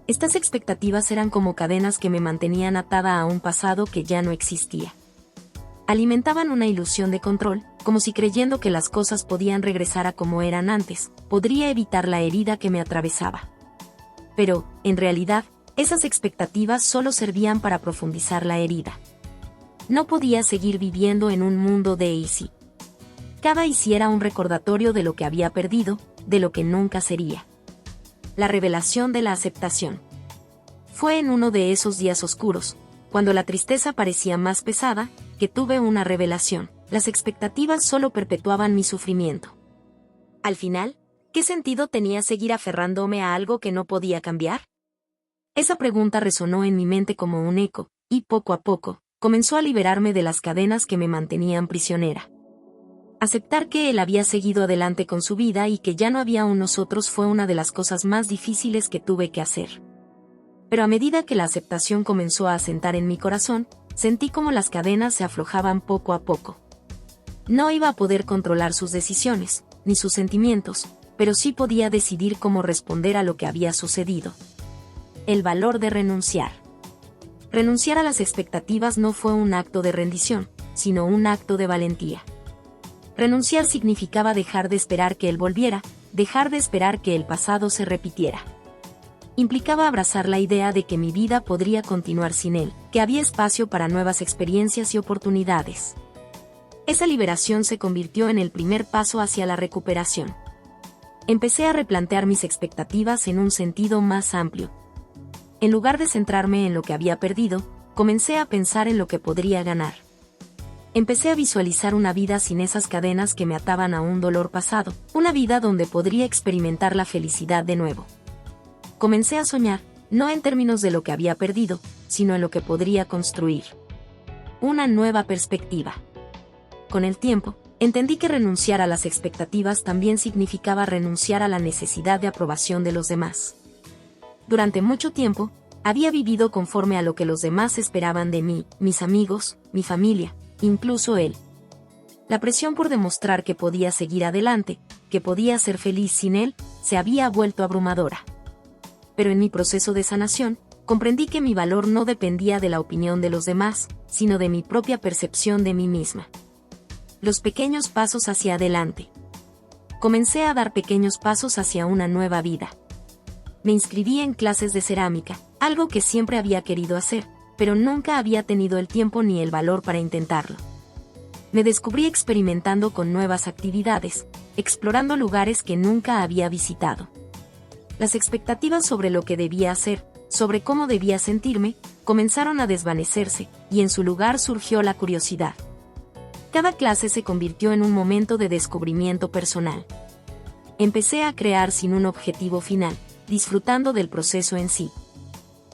Estas expectativas eran como cadenas que me mantenían atada a un pasado que ya no existía. Alimentaban una ilusión de control, como si creyendo que las cosas podían regresar a como eran antes, podría evitar la herida que me atravesaba. Pero, en realidad, esas expectativas solo servían para profundizar la herida. No podía seguir viviendo en un mundo de easy. Cada easy era un recordatorio de lo que había perdido, de lo que nunca sería. La revelación de la aceptación. Fue en uno de esos días oscuros, cuando la tristeza parecía más pesada, que tuve una revelación. Las expectativas solo perpetuaban mi sufrimiento. Al final, ¿qué sentido tenía seguir aferrándome a algo que no podía cambiar? Esa pregunta resonó en mi mente como un eco, y poco a poco, comenzó a liberarme de las cadenas que me mantenían prisionera. Aceptar que él había seguido adelante con su vida y que ya no había un nosotros fue una de las cosas más difíciles que tuve que hacer. Pero a medida que la aceptación comenzó a asentar en mi corazón, sentí como las cadenas se aflojaban poco a poco. No iba a poder controlar sus decisiones, ni sus sentimientos, pero sí podía decidir cómo responder a lo que había sucedido. El valor de renunciar. Renunciar a las expectativas no fue un acto de rendición, sino un acto de valentía. Renunciar significaba dejar de esperar que él volviera, dejar de esperar que el pasado se repitiera. Implicaba abrazar la idea de que mi vida podría continuar sin él, que había espacio para nuevas experiencias y oportunidades. Esa liberación se convirtió en el primer paso hacia la recuperación. Empecé a replantear mis expectativas en un sentido más amplio. En lugar de centrarme en lo que había perdido, comencé a pensar en lo que podría ganar. Empecé a visualizar una vida sin esas cadenas que me ataban a un dolor pasado, una vida donde podría experimentar la felicidad de nuevo. Comencé a soñar, no en términos de lo que había perdido, sino en lo que podría construir. Una nueva perspectiva. Con el tiempo, entendí que renunciar a las expectativas también significaba renunciar a la necesidad de aprobación de los demás. Durante mucho tiempo, había vivido conforme a lo que los demás esperaban de mí, mis amigos, mi familia, incluso él. La presión por demostrar que podía seguir adelante, que podía ser feliz sin él, se había vuelto abrumadora. Pero en mi proceso de sanación, comprendí que mi valor no dependía de la opinión de los demás, sino de mi propia percepción de mí misma. Los pequeños pasos hacia adelante. Comencé a dar pequeños pasos hacia una nueva vida. Me inscribí en clases de cerámica, algo que siempre había querido hacer, pero nunca había tenido el tiempo ni el valor para intentarlo. Me descubrí experimentando con nuevas actividades, explorando lugares que nunca había visitado. Las expectativas sobre lo que debía hacer, sobre cómo debía sentirme, comenzaron a desvanecerse, y en su lugar surgió la curiosidad. Cada clase se convirtió en un momento de descubrimiento personal. Empecé a crear sin un objetivo final, disfrutando del proceso en sí.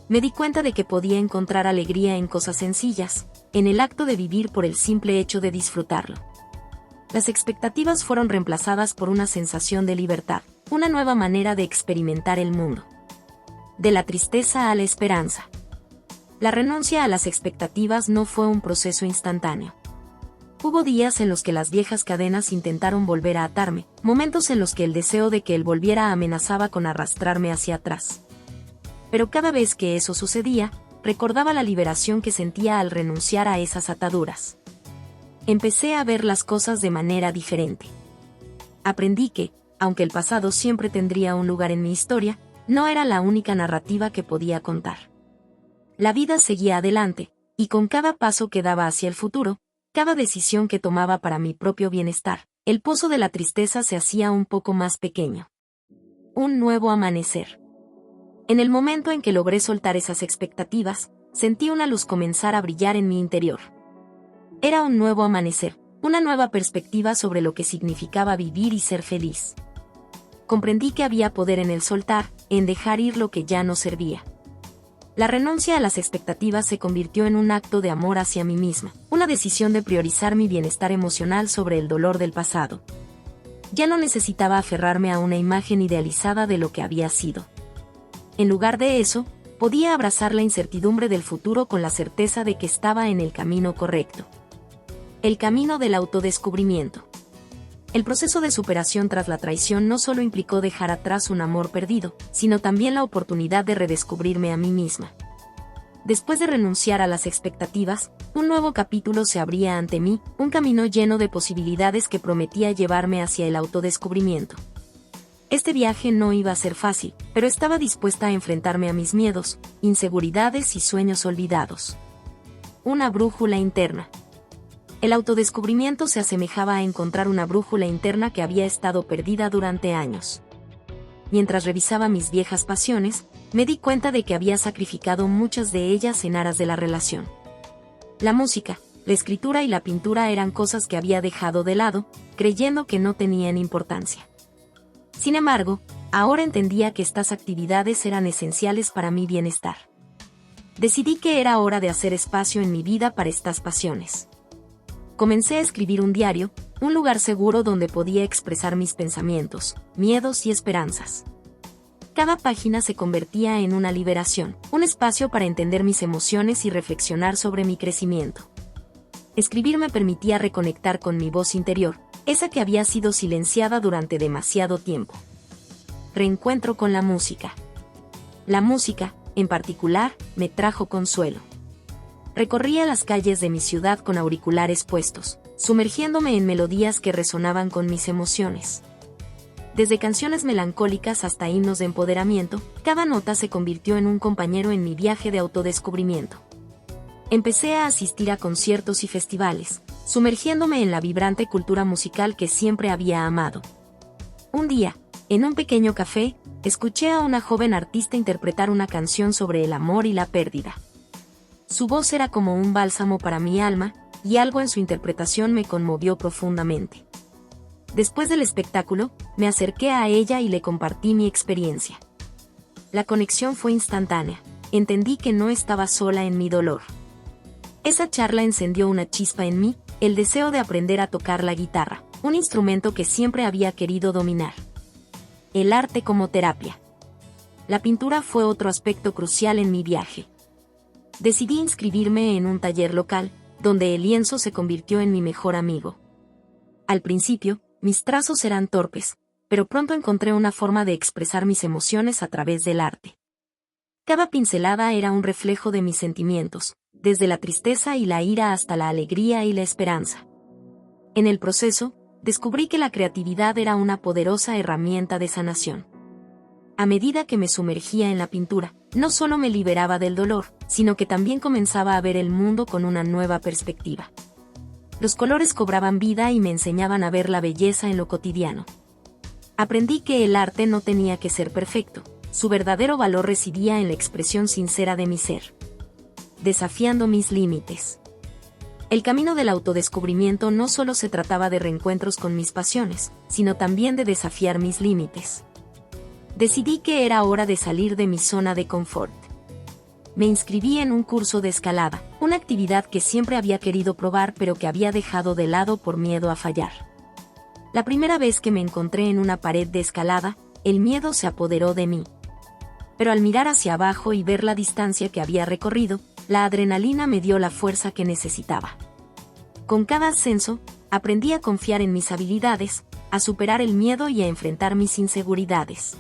Me di cuenta de que podía encontrar alegría en cosas sencillas, en el acto de vivir por el simple hecho de disfrutarlo. Las expectativas fueron reemplazadas por una sensación de libertad, una nueva manera de experimentar el mundo. De la tristeza a la esperanza. La renuncia a las expectativas no fue un proceso instantáneo. Hubo días en los que las viejas cadenas intentaron volver a atarme, momentos en los que el deseo de que él volviera amenazaba con arrastrarme hacia atrás. Pero cada vez que eso sucedía, recordaba la liberación que sentía al renunciar a esas ataduras. Empecé a ver las cosas de manera diferente. Aprendí que, aunque el pasado siempre tendría un lugar en mi historia, no era la única narrativa que podía contar. La vida seguía adelante, y con cada paso que daba hacia el futuro, cada decisión que tomaba para mi propio bienestar, el pozo de la tristeza se hacía un poco más pequeño. Un nuevo amanecer. En el momento en que logré soltar esas expectativas, sentí una luz comenzar a brillar en mi interior. Era un nuevo amanecer, una nueva perspectiva sobre lo que significaba vivir y ser feliz. Comprendí que había poder en el soltar, en dejar ir lo que ya no servía. La renuncia a las expectativas se convirtió en un acto de amor hacia mí misma, una decisión de priorizar mi bienestar emocional sobre el dolor del pasado. Ya no necesitaba aferrarme a una imagen idealizada de lo que había sido. En lugar de eso, podía abrazar la incertidumbre del futuro con la certeza de que estaba en el camino correcto. El camino del autodescubrimiento. El proceso de superación tras la traición no solo implicó dejar atrás un amor perdido, sino también la oportunidad de redescubrirme a mí misma. Después de renunciar a las expectativas, un nuevo capítulo se abría ante mí, un camino lleno de posibilidades que prometía llevarme hacia el autodescubrimiento. Este viaje no iba a ser fácil, pero estaba dispuesta a enfrentarme a mis miedos, inseguridades y sueños olvidados. Una brújula interna. El autodescubrimiento se asemejaba a encontrar una brújula interna que había estado perdida durante años. Mientras revisaba mis viejas pasiones, me di cuenta de que había sacrificado muchas de ellas en aras de la relación. La música, la escritura y la pintura eran cosas que había dejado de lado, creyendo que no tenían importancia. Sin embargo, ahora entendía que estas actividades eran esenciales para mi bienestar. Decidí que era hora de hacer espacio en mi vida para estas pasiones. Comencé a escribir un diario, un lugar seguro donde podía expresar mis pensamientos, miedos y esperanzas. Cada página se convertía en una liberación, un espacio para entender mis emociones y reflexionar sobre mi crecimiento. Escribir me permitía reconectar con mi voz interior, esa que había sido silenciada durante demasiado tiempo. Reencuentro con la música. La música, en particular, me trajo consuelo. Recorría las calles de mi ciudad con auriculares puestos, sumergiéndome en melodías que resonaban con mis emociones. Desde canciones melancólicas hasta himnos de empoderamiento, cada nota se convirtió en un compañero en mi viaje de autodescubrimiento. Empecé a asistir a conciertos y festivales, sumergiéndome en la vibrante cultura musical que siempre había amado. Un día, en un pequeño café, escuché a una joven artista interpretar una canción sobre el amor y la pérdida. Su voz era como un bálsamo para mi alma, y algo en su interpretación me conmovió profundamente. Después del espectáculo, me acerqué a ella y le compartí mi experiencia. La conexión fue instantánea, entendí que no estaba sola en mi dolor. Esa charla encendió una chispa en mí, el deseo de aprender a tocar la guitarra, un instrumento que siempre había querido dominar. El arte como terapia. La pintura fue otro aspecto crucial en mi viaje. Decidí inscribirme en un taller local, donde el lienzo se convirtió en mi mejor amigo. Al principio, mis trazos eran torpes, pero pronto encontré una forma de expresar mis emociones a través del arte. Cada pincelada era un reflejo de mis sentimientos, desde la tristeza y la ira hasta la alegría y la esperanza. En el proceso, descubrí que la creatividad era una poderosa herramienta de sanación. A medida que me sumergía en la pintura, no solo me liberaba del dolor, sino que también comenzaba a ver el mundo con una nueva perspectiva. Los colores cobraban vida y me enseñaban a ver la belleza en lo cotidiano. Aprendí que el arte no tenía que ser perfecto, su verdadero valor residía en la expresión sincera de mi ser. Desafiando mis límites. El camino del autodescubrimiento no solo se trataba de reencuentros con mis pasiones, sino también de desafiar mis límites. Decidí que era hora de salir de mi zona de confort. Me inscribí en un curso de escalada, una actividad que siempre había querido probar pero que había dejado de lado por miedo a fallar. La primera vez que me encontré en una pared de escalada, el miedo se apoderó de mí. Pero al mirar hacia abajo y ver la distancia que había recorrido, la adrenalina me dio la fuerza que necesitaba. Con cada ascenso, aprendí a confiar en mis habilidades, a superar el miedo y a enfrentar mis inseguridades.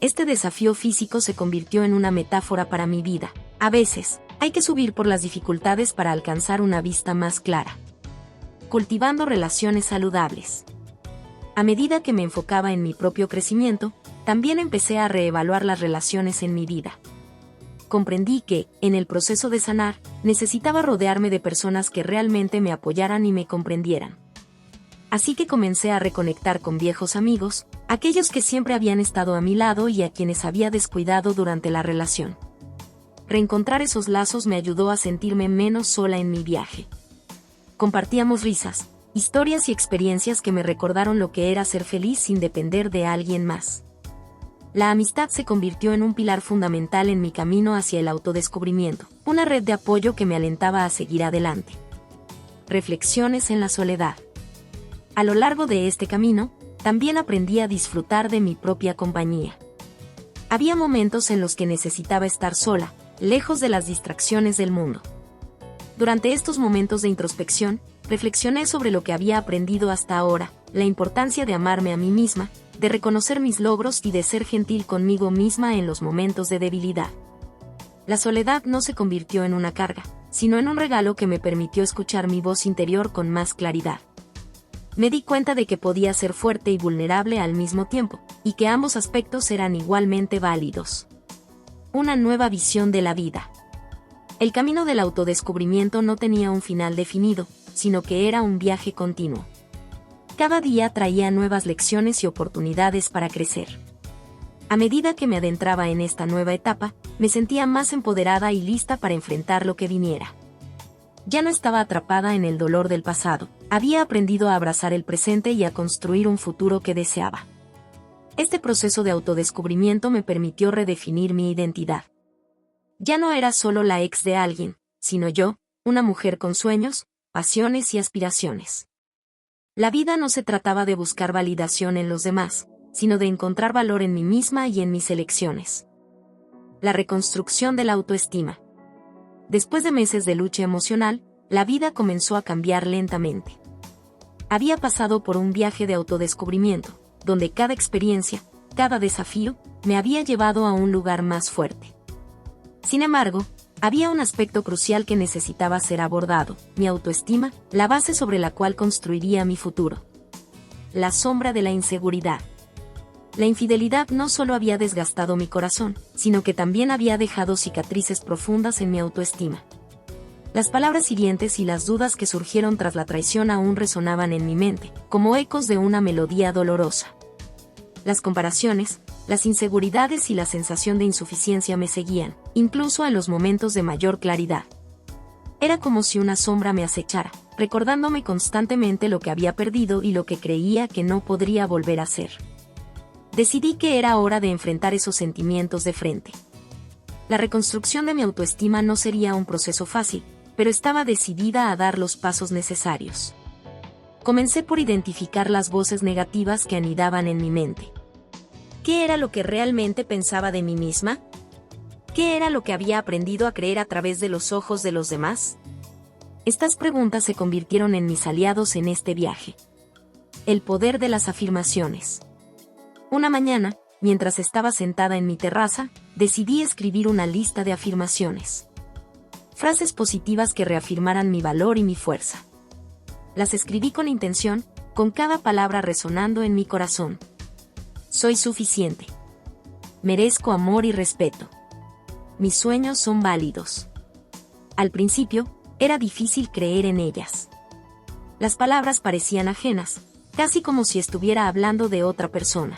Este desafío físico se convirtió en una metáfora para mi vida, A veces, hay que subir por las dificultades para alcanzar una vista más clara. Cultivando relaciones saludables. A medida que me enfocaba en mi propio crecimiento, también empecé a reevaluar las relaciones en mi vida. Comprendí que, en el proceso de sanar, necesitaba rodearme de personas que realmente me apoyaran y me comprendieran. Así que comencé a reconectar con viejos amigos, aquellos que siempre habían estado a mi lado y a quienes había descuidado durante la relación. Reencontrar esos lazos me ayudó a sentirme menos sola en mi viaje. Compartíamos risas, historias y experiencias que me recordaron lo que era ser feliz sin depender de alguien más. La amistad se convirtió en un pilar fundamental en mi camino hacia el autodescubrimiento, una red de apoyo que me alentaba a seguir adelante. Reflexiones en la soledad. A lo largo de este camino, también aprendí a disfrutar de mi propia compañía. Había momentos en los que necesitaba estar sola, lejos de las distracciones del mundo. Durante estos momentos de introspección, reflexioné sobre lo que había aprendido hasta ahora, la importancia de amarme a mí misma, de reconocer mis logros y de ser gentil conmigo misma en los momentos de debilidad. La soledad no se convirtió en una carga, sino en un regalo que me permitió escuchar mi voz interior con más claridad. Me di cuenta de que podía ser fuerte y vulnerable al mismo tiempo, y que ambos aspectos eran igualmente válidos. Una nueva visión de la vida. El camino del autodescubrimiento no tenía un final definido, sino que era un viaje continuo. Cada día traía nuevas lecciones y oportunidades para crecer. A medida que me adentraba en esta nueva etapa, me sentía más empoderada y lista para enfrentar lo que viniera. Ya no estaba atrapada en el dolor del pasado, había aprendido a abrazar el presente y a construir un futuro que deseaba. Este proceso de autodescubrimiento me permitió redefinir mi identidad. Ya no era solo la ex de alguien, sino yo, una mujer con sueños, pasiones y aspiraciones. La vida no se trataba de buscar validación en los demás, sino de encontrar valor en mí misma y en mis elecciones. La reconstrucción de la autoestima. Después de meses de lucha emocional, la vida comenzó a cambiar lentamente. Había pasado por un viaje de autodescubrimiento, donde cada experiencia, cada desafío, me había llevado a un lugar más fuerte. Sin embargo, había un aspecto crucial que necesitaba ser abordado, mi autoestima, la base sobre la cual construiría mi futuro. La sombra de la inseguridad. La infidelidad no solo había desgastado mi corazón, sino que también había dejado cicatrices profundas en mi autoestima. Las palabras hirientes y las dudas que surgieron tras la traición aún resonaban en mi mente, como ecos de una melodía dolorosa. Las comparaciones, las inseguridades y la sensación de insuficiencia me seguían, incluso en los momentos de mayor claridad. Era como si una sombra me acechara, recordándome constantemente lo que había perdido y lo que creía que no podría volver a ser. Decidí que era hora de enfrentar esos sentimientos de frente. La reconstrucción de mi autoestima no sería un proceso fácil, pero estaba decidida a dar los pasos necesarios. Comencé por identificar las voces negativas que anidaban en mi mente. ¿Qué era lo que realmente pensaba de mí misma? ¿Qué era lo que había aprendido a creer a través de los ojos de los demás? Estas preguntas se convirtieron en mis aliados en este viaje. El poder de las afirmaciones. Una mañana, mientras estaba sentada en mi terraza, decidí escribir una lista de afirmaciones. Frases positivas que reafirmaran mi valor y mi fuerza. Las escribí con intención, con cada palabra resonando en mi corazón. Soy suficiente. Merezco amor y respeto. Mis sueños son válidos. Al principio, era difícil creer en ellas. Las palabras parecían ajenas, casi como si estuviera hablando de otra persona.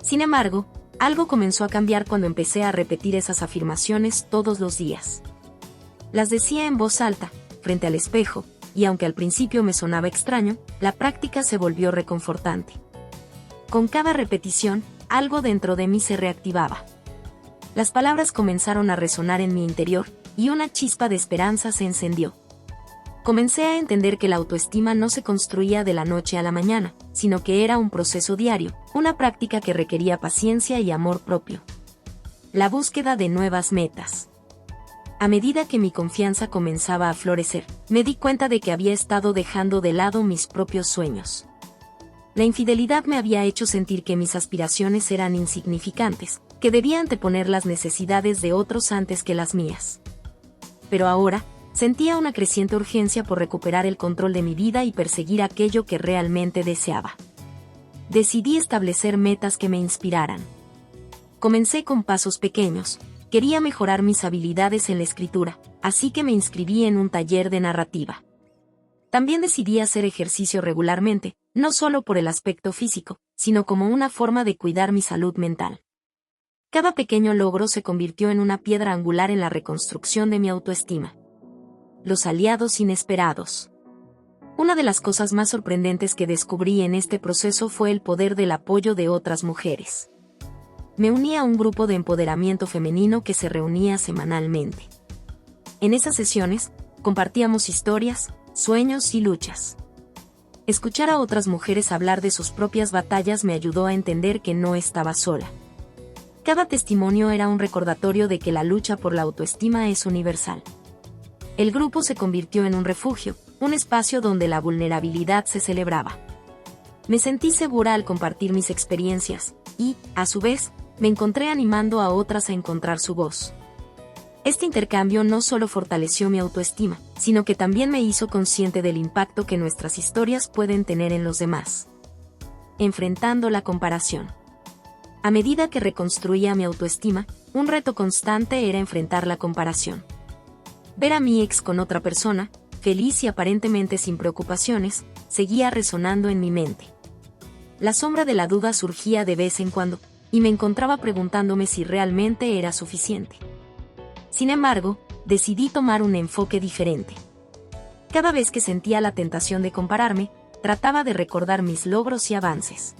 Sin embargo, algo comenzó a cambiar cuando empecé a repetir esas afirmaciones todos los días. Las decía en voz alta, frente al espejo, y aunque al principio me sonaba extraño, la práctica se volvió reconfortante. Con cada repetición, algo dentro de mí se reactivaba. Las palabras comenzaron a resonar en mi interior, y una chispa de esperanza se encendió. Comencé a entender que la autoestima no se construía de la noche a la mañana, sino que era un proceso diario, una práctica que requería paciencia y amor propio. La búsqueda de nuevas metas. A medida que mi confianza comenzaba a florecer, me di cuenta de que había estado dejando de lado mis propios sueños. La infidelidad me había hecho sentir que mis aspiraciones eran insignificantes, que debía anteponer las necesidades de otros antes que las mías. Pero ahora, sentía una creciente urgencia por recuperar el control de mi vida y perseguir aquello que realmente deseaba. Decidí establecer metas que me inspiraran. Comencé con pasos pequeños. Quería mejorar mis habilidades en la escritura, así que me inscribí en un taller de narrativa. También decidí hacer ejercicio regularmente, no solo por el aspecto físico, sino como una forma de cuidar mi salud mental. Cada pequeño logro se convirtió en una piedra angular en la reconstrucción de mi autoestima. Los aliados inesperados. Una de las cosas más sorprendentes que descubrí en este proceso fue el poder del apoyo de otras mujeres. Me uní a un grupo de empoderamiento femenino que se reunía semanalmente. En esas sesiones, compartíamos historias, sueños y luchas. Escuchar a otras mujeres hablar de sus propias batallas me ayudó a entender que no estaba sola. Cada testimonio era un recordatorio de que la lucha por la autoestima es universal. El grupo se convirtió en un refugio, un espacio donde la vulnerabilidad se celebraba. Me sentí segura al compartir mis experiencias, y, a su vez, me encontré animando a otras a encontrar su voz. Este intercambio no solo fortaleció mi autoestima, sino que también me hizo consciente del impacto que nuestras historias pueden tener en los demás. Enfrentando la comparación. A medida que reconstruía mi autoestima, un reto constante era enfrentar la comparación. Ver a mi ex con otra persona, feliz y aparentemente sin preocupaciones, seguía resonando en mi mente. La sombra de la duda surgía de vez en cuando, y me encontraba preguntándome si realmente era suficiente. Sin embargo, decidí tomar un enfoque diferente. Cada vez que sentía la tentación de compararme, trataba de recordar mis logros y avances.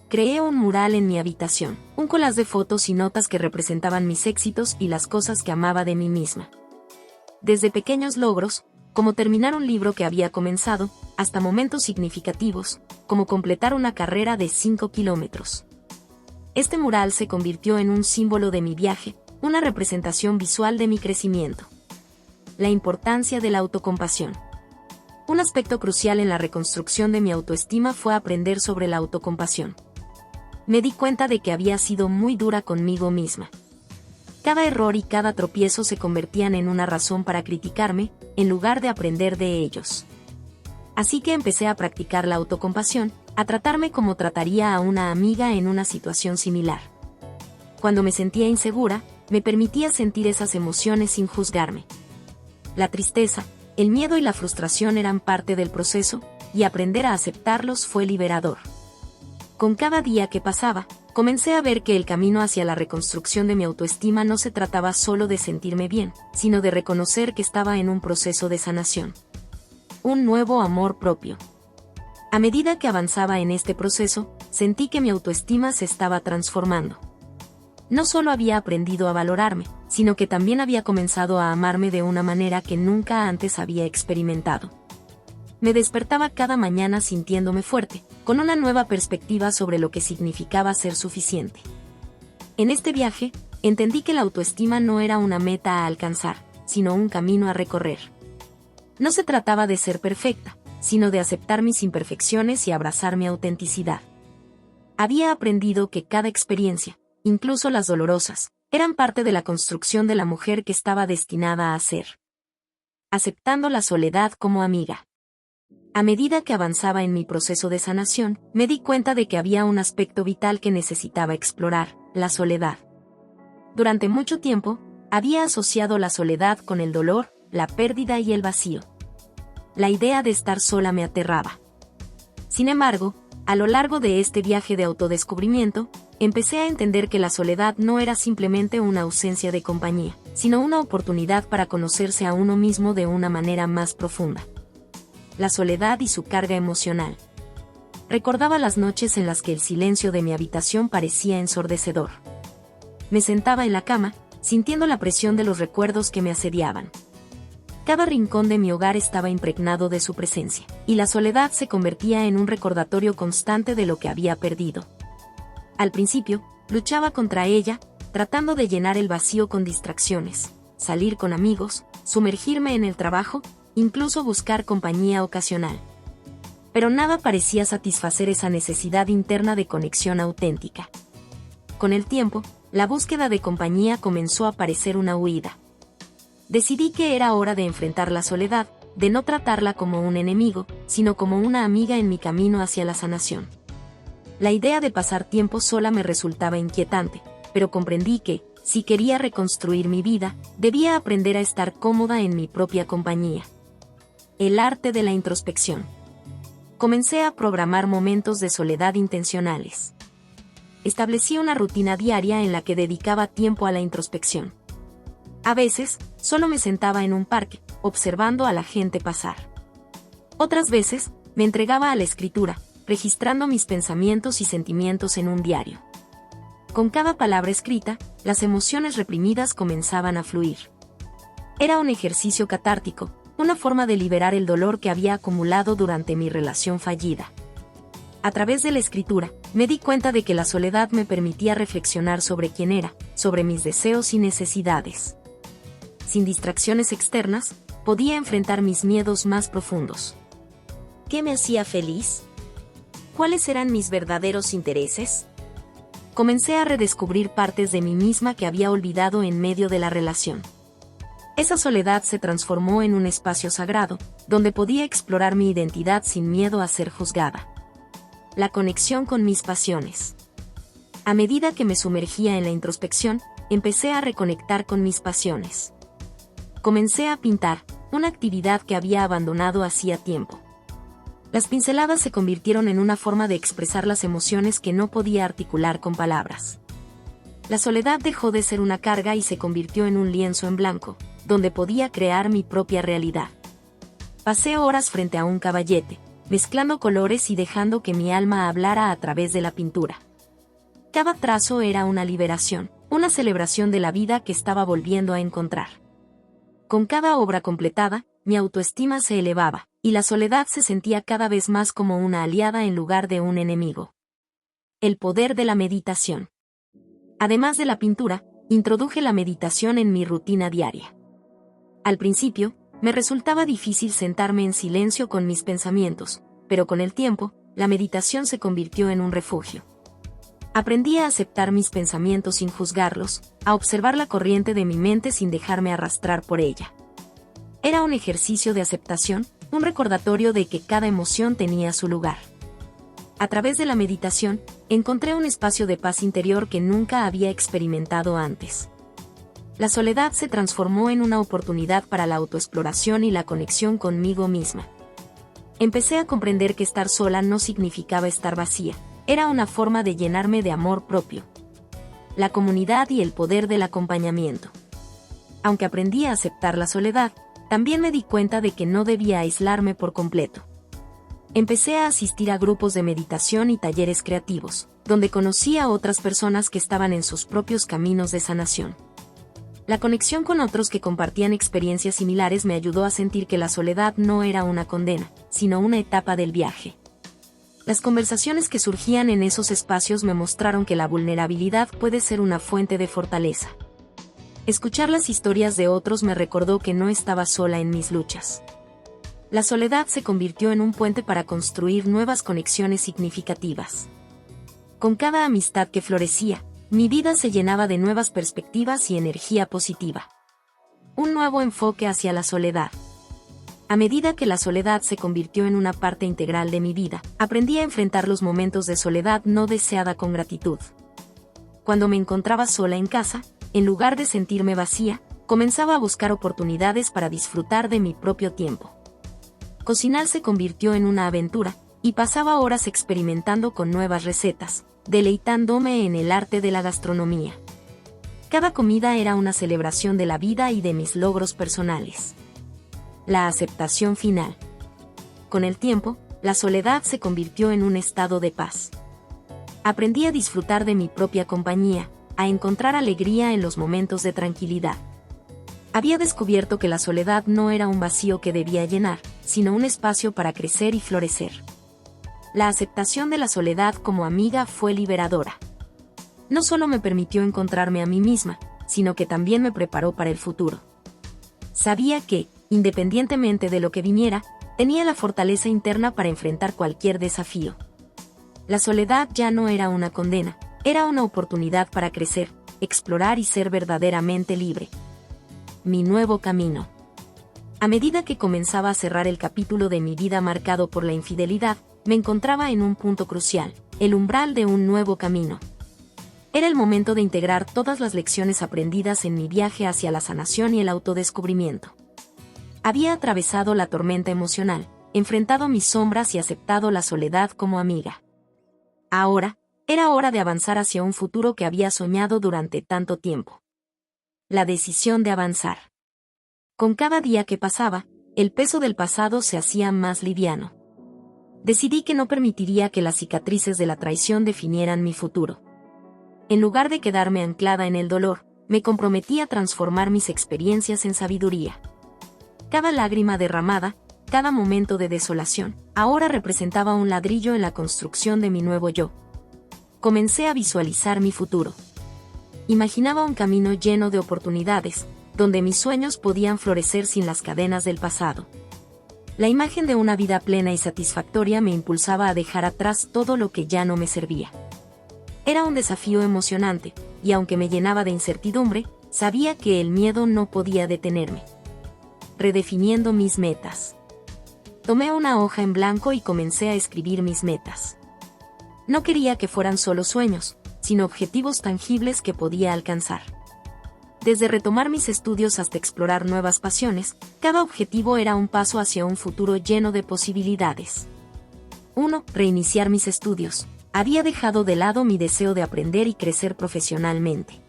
Creé un mural en mi habitación, un collage de fotos y notas que representaban mis éxitos y las cosas que amaba de mí misma. Desde pequeños logros, como terminar un libro que había comenzado, hasta momentos significativos, como completar una carrera de 5 kilómetros. Este mural se convirtió en un símbolo de mi viaje, una representación visual de mi crecimiento. La importancia de la autocompasión. Un aspecto crucial en la reconstrucción de mi autoestima fue aprender sobre la autocompasión. Me di cuenta de que había sido muy dura conmigo misma. Cada error y cada tropiezo se convertían en una razón para criticarme, en lugar de aprender de ellos. Así que empecé a practicar la autocompasión, a tratarme como trataría a una amiga en una situación similar. Cuando me sentía insegura, me permitía sentir esas emociones sin juzgarme. La tristeza, el miedo y la frustración eran parte del proceso, y aprender a aceptarlos fue liberador. Con cada día que pasaba, comencé a ver que el camino hacia la reconstrucción de mi autoestima no se trataba solo de sentirme bien, sino de reconocer que estaba en un proceso de sanación. Un nuevo amor propio. A medida que avanzaba en este proceso, sentí que mi autoestima se estaba transformando. No solo había aprendido a valorarme, sino que también había comenzado a amarme de una manera que nunca antes había experimentado. Me despertaba cada mañana sintiéndome fuerte, con una nueva perspectiva sobre lo que significaba ser suficiente. En este viaje, entendí que la autoestima no era una meta a alcanzar, sino un camino a recorrer. No se trataba de ser perfecta, sino de aceptar mis imperfecciones y abrazar mi autenticidad. Había aprendido que cada experiencia, incluso las dolorosas, eran parte de la construcción de la mujer que estaba destinada a ser. Aceptando la soledad como amiga. A medida que avanzaba en mi proceso de sanación, me di cuenta de que había un aspecto vital que necesitaba explorar, la soledad. Durante mucho tiempo, había asociado la soledad con el dolor, la pérdida y el vacío. La idea de estar sola me aterraba. Sin embargo, a lo largo de este viaje de autodescubrimiento, empecé a entender que la soledad no era simplemente una ausencia de compañía, sino una oportunidad para conocerse a uno mismo de una manera más profunda. La soledad y su carga emocional. Recordaba las noches en las que el silencio de mi habitación parecía ensordecedor. Me sentaba en la cama, sintiendo la presión de los recuerdos que me asediaban. Cada rincón de mi hogar estaba impregnado de su presencia, y la soledad se convertía en un recordatorio constante de lo que había perdido. Al principio, luchaba contra ella, tratando de llenar el vacío con distracciones, salir con amigos, sumergirme en el trabajo, incluso buscar compañía ocasional. Pero nada parecía satisfacer esa necesidad interna de conexión auténtica. Con el tiempo, la búsqueda de compañía comenzó a parecer una huida. Decidí que era hora de enfrentar la soledad, de no tratarla como un enemigo, sino como una amiga en mi camino hacia la sanación. La idea de pasar tiempo sola me resultaba inquietante, pero comprendí que, si quería reconstruir mi vida, debía aprender a estar cómoda en mi propia compañía. El arte de la introspección. Comencé a programar momentos de soledad intencionales. Establecí una rutina diaria en la que dedicaba tiempo a la introspección. A veces, solo me sentaba en un parque, observando a la gente pasar. Otras veces, me entregaba a la escritura, registrando mis pensamientos y sentimientos en un diario. Con cada palabra escrita, las emociones reprimidas comenzaban a fluir. Era un ejercicio catártico, una forma de liberar el dolor que había acumulado durante mi relación fallida. A través de la escritura, me di cuenta de que la soledad me permitía reflexionar sobre quién era, sobre mis deseos y necesidades. Sin distracciones externas, podía enfrentar mis miedos más profundos. ¿Qué me hacía feliz? ¿Cuáles eran mis verdaderos intereses? Comencé a redescubrir partes de mí misma que había olvidado en medio de la relación. Esa soledad se transformó en un espacio sagrado, donde podía explorar mi identidad sin miedo a ser juzgada. La conexión con mis pasiones. A medida que me sumergía en la introspección, empecé a reconectar con mis pasiones. Comencé a pintar, una actividad que había abandonado hacía tiempo. Las pinceladas se convirtieron en una forma de expresar las emociones que no podía articular con palabras. La soledad dejó de ser una carga y se convirtió en un lienzo en blanco, donde podía crear mi propia realidad. Pasé horas frente a un caballete, mezclando colores y dejando que mi alma hablara a través de la pintura. Cada trazo era una liberación, una celebración de la vida que estaba volviendo a encontrar. Con cada obra completada, mi autoestima se elevaba, y la soledad se sentía cada vez más como una aliada en lugar de un enemigo. El poder de la meditación. Además de la pintura, introduje la meditación en mi rutina diaria. Al principio, me resultaba difícil sentarme en silencio con mis pensamientos, pero con el tiempo, la meditación se convirtió en un refugio. Aprendí a aceptar mis pensamientos sin juzgarlos, a observar la corriente de mi mente sin dejarme arrastrar por ella. Era un ejercicio de aceptación, un recordatorio de que cada emoción tenía su lugar. A través de la meditación, encontré un espacio de paz interior que nunca había experimentado antes. La soledad se transformó en una oportunidad para la autoexploración y la conexión conmigo misma. Empecé a comprender que estar sola no significaba estar vacía, era una forma de llenarme de amor propio. La comunidad y el poder del acompañamiento. Aunque aprendí a aceptar la soledad, también me di cuenta de que no debía aislarme por completo. Empecé a asistir a grupos de meditación y talleres creativos, donde conocí a otras personas que estaban en sus propios caminos de sanación. La conexión con otros que compartían experiencias similares me ayudó a sentir que la soledad no era una condena, sino una etapa del viaje. Las conversaciones que surgían en esos espacios me mostraron que la vulnerabilidad puede ser una fuente de fortaleza. Escuchar las historias de otros me recordó que no estaba sola en mis luchas. La soledad se convirtió en un puente para construir nuevas conexiones significativas. Con cada amistad que florecía, mi vida se llenaba de nuevas perspectivas y energía positiva. Un nuevo enfoque hacia la soledad. A medida que la soledad se convirtió en una parte integral de mi vida, aprendí a enfrentar los momentos de soledad no deseada con gratitud. Cuando me encontraba sola en casa, en lugar de sentirme vacía, comenzaba a buscar oportunidades para disfrutar de mi propio tiempo. Cocinar se convirtió en una aventura, y pasaba horas experimentando con nuevas recetas, deleitándome en el arte de la gastronomía. Cada comida era una celebración de la vida y de mis logros personales. La aceptación final. Con el tiempo, la soledad se convirtió en un estado de paz. Aprendí a disfrutar de mi propia compañía, a encontrar alegría en los momentos de tranquilidad. Había descubierto que la soledad no era un vacío que debía llenar, sino un espacio para crecer y florecer. La aceptación de la soledad como amiga fue liberadora. No solo me permitió encontrarme a mí misma, sino que también me preparó para el futuro. Sabía que, independientemente de lo que viniera, tenía la fortaleza interna para enfrentar cualquier desafío. La soledad ya no era una condena, era una oportunidad para crecer, explorar y ser verdaderamente libre. Mi nuevo camino. A medida que comenzaba a cerrar el capítulo de mi vida marcado por la infidelidad, me encontraba en un punto crucial, el umbral de un nuevo camino. Era el momento de integrar todas las lecciones aprendidas en mi viaje hacia la sanación y el autodescubrimiento. Había atravesado la tormenta emocional, enfrentado mis sombras y aceptado la soledad como amiga. Ahora, era hora de avanzar hacia un futuro que había soñado durante tanto tiempo. La decisión de avanzar. Con cada día que pasaba, el peso del pasado se hacía más liviano. Decidí que no permitiría que las cicatrices de la traición definieran mi futuro. En lugar de quedarme anclada en el dolor, me comprometí a transformar mis experiencias en sabiduría. Cada lágrima derramada, cada momento de desolación, ahora representaba un ladrillo en la construcción de mi nuevo yo. Comencé a visualizar mi futuro. Imaginaba un camino lleno de oportunidades, donde mis sueños podían florecer sin las cadenas del pasado. La imagen de una vida plena y satisfactoria me impulsaba a dejar atrás todo lo que ya no me servía. Era un desafío emocionante, y aunque me llenaba de incertidumbre, sabía que el miedo no podía detenerme. Redefiniendo mis metas. Tomé una hoja en blanco y comencé a escribir mis metas. No quería que fueran solo sueños, sino objetivos tangibles que podía alcanzar. Desde retomar mis estudios hasta explorar nuevas pasiones, cada objetivo era un paso hacia un futuro lleno de posibilidades. 1. Reiniciar mis estudios. Había dejado de lado mi deseo de aprender y crecer profesionalmente.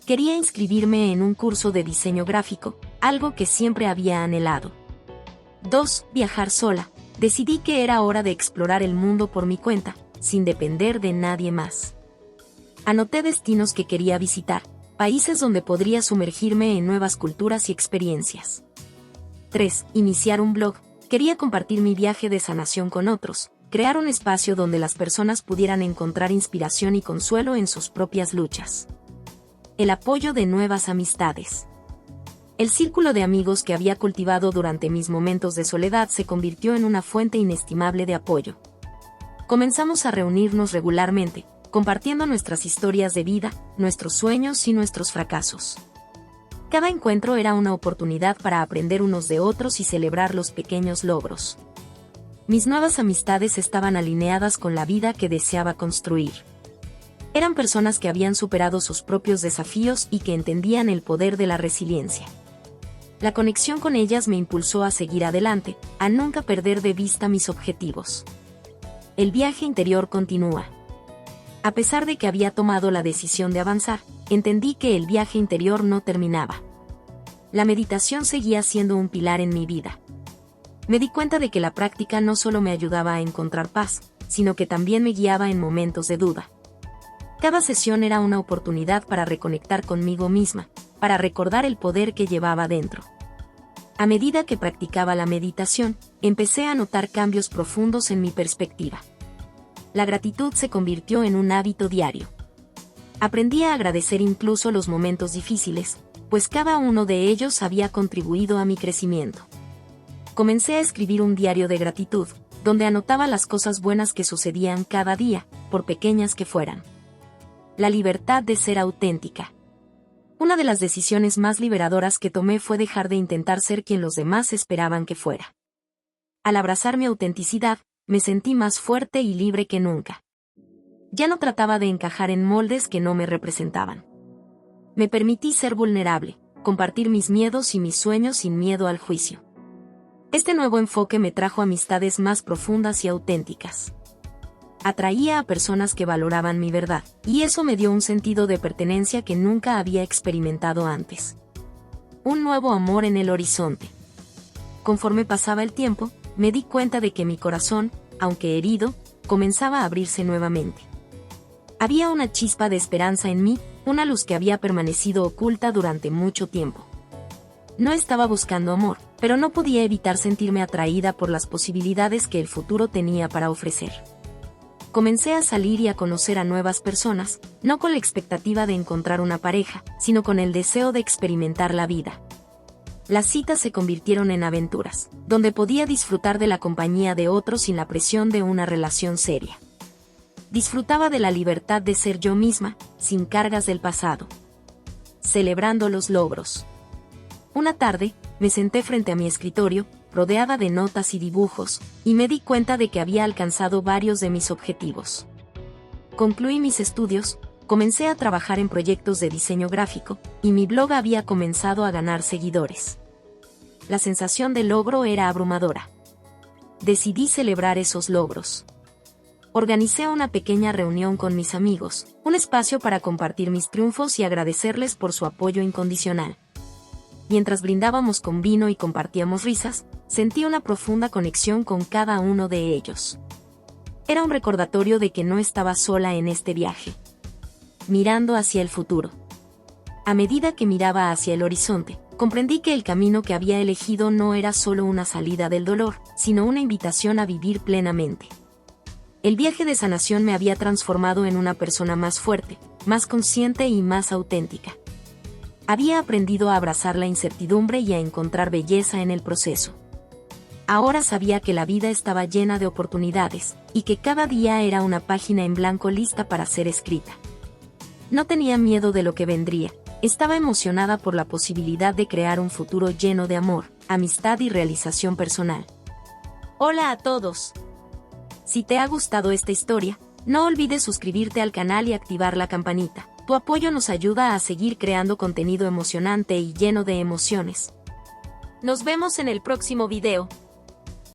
Quería inscribirme en un curso de diseño gráfico, algo que siempre había anhelado. 2. Viajar sola. Decidí que era hora de explorar el mundo por mi cuenta, sin depender de nadie más. Anoté destinos que quería visitar, países donde podría sumergirme en nuevas culturas y experiencias. 3. Iniciar un blog. Quería compartir mi viaje de sanación con otros, crear un espacio donde las personas pudieran encontrar inspiración y consuelo en sus propias luchas. El apoyo de nuevas amistades. El círculo de amigos que había cultivado durante mis momentos de soledad se convirtió en una fuente inestimable de apoyo. Comenzamos a reunirnos regularmente, compartiendo nuestras historias de vida, nuestros sueños y nuestros fracasos. Cada encuentro era una oportunidad para aprender unos de otros y celebrar los pequeños logros. Mis nuevas amistades estaban alineadas con la vida que deseaba construir. Eran personas que habían superado sus propios desafíos y que entendían el poder de la resiliencia. La conexión con ellas me impulsó a seguir adelante, a nunca perder de vista mis objetivos. El viaje interior continúa. A pesar de que había tomado la decisión de avanzar, entendí que el viaje interior no terminaba. La meditación seguía siendo un pilar en mi vida. Me di cuenta de que la práctica no solo me ayudaba a encontrar paz, sino que también me guiaba en momentos de duda. Cada sesión era una oportunidad para reconectar conmigo misma, para recordar el poder que llevaba dentro. A medida que practicaba la meditación, empecé a notar cambios profundos en mi perspectiva. La gratitud se convirtió en un hábito diario. Aprendí a agradecer incluso los momentos difíciles, pues cada uno de ellos había contribuido a mi crecimiento. Comencé a escribir un diario de gratitud, donde anotaba las cosas buenas que sucedían cada día, por pequeñas que fueran. La libertad de ser auténtica. Una de las decisiones más liberadoras que tomé fue dejar de intentar ser quien los demás esperaban que fuera. Al abrazar mi autenticidad, me sentí más fuerte y libre que nunca. Ya no trataba de encajar en moldes que no me representaban. Me permití ser vulnerable, compartir mis miedos y mis sueños sin miedo al juicio. Este nuevo enfoque me trajo amistades más profundas y auténticas. Atraía a personas que valoraban mi verdad, y eso me dio un sentido de pertenencia que nunca había experimentado antes. Un nuevo amor en el horizonte. Conforme pasaba el tiempo, me di cuenta de que mi corazón, aunque herido, comenzaba a abrirse nuevamente. Había una chispa de esperanza en mí, una luz que había permanecido oculta durante mucho tiempo. No estaba buscando amor, pero no podía evitar sentirme atraída por las posibilidades que el futuro tenía para ofrecer. Comencé a salir y a conocer a nuevas personas, no con la expectativa de encontrar una pareja, sino con el deseo de experimentar la vida. Las citas se convirtieron en aventuras, donde podía disfrutar de la compañía de otros sin la presión de una relación seria. Disfrutaba de la libertad de ser yo misma, sin cargas del pasado. Celebrando los logros. Una tarde, me senté frente a mi escritorio, rodeada de notas y dibujos, y me di cuenta de que había alcanzado varios de mis objetivos. Concluí mis estudios, comencé a trabajar en proyectos de diseño gráfico, y mi blog había comenzado a ganar seguidores. La sensación de logro era abrumadora. Decidí celebrar esos logros. Organicé una pequeña reunión con mis amigos, un espacio para compartir mis triunfos y agradecerles por su apoyo incondicional. Mientras brindábamos con vino y compartíamos risas, sentí una profunda conexión con cada uno de ellos. Era un recordatorio de que no estaba sola en este viaje. Mirando hacia el futuro. A medida que miraba hacia el horizonte, comprendí que el camino que había elegido no era solo una salida del dolor, sino una invitación a vivir plenamente. El viaje de sanación me había transformado en una persona más fuerte, más consciente y más auténtica. Había aprendido a abrazar la incertidumbre y a encontrar belleza en el proceso. Ahora sabía que la vida estaba llena de oportunidades, y que cada día era una página en blanco lista para ser escrita. No tenía miedo de lo que vendría, estaba emocionada por la posibilidad de crear un futuro lleno de amor, amistad y realización personal. Hola a todos. Si te ha gustado esta historia, no olvides suscribirte al canal y activar la campanita. Tu apoyo nos ayuda a seguir creando contenido emocionante y lleno de emociones. Nos vemos en el próximo video.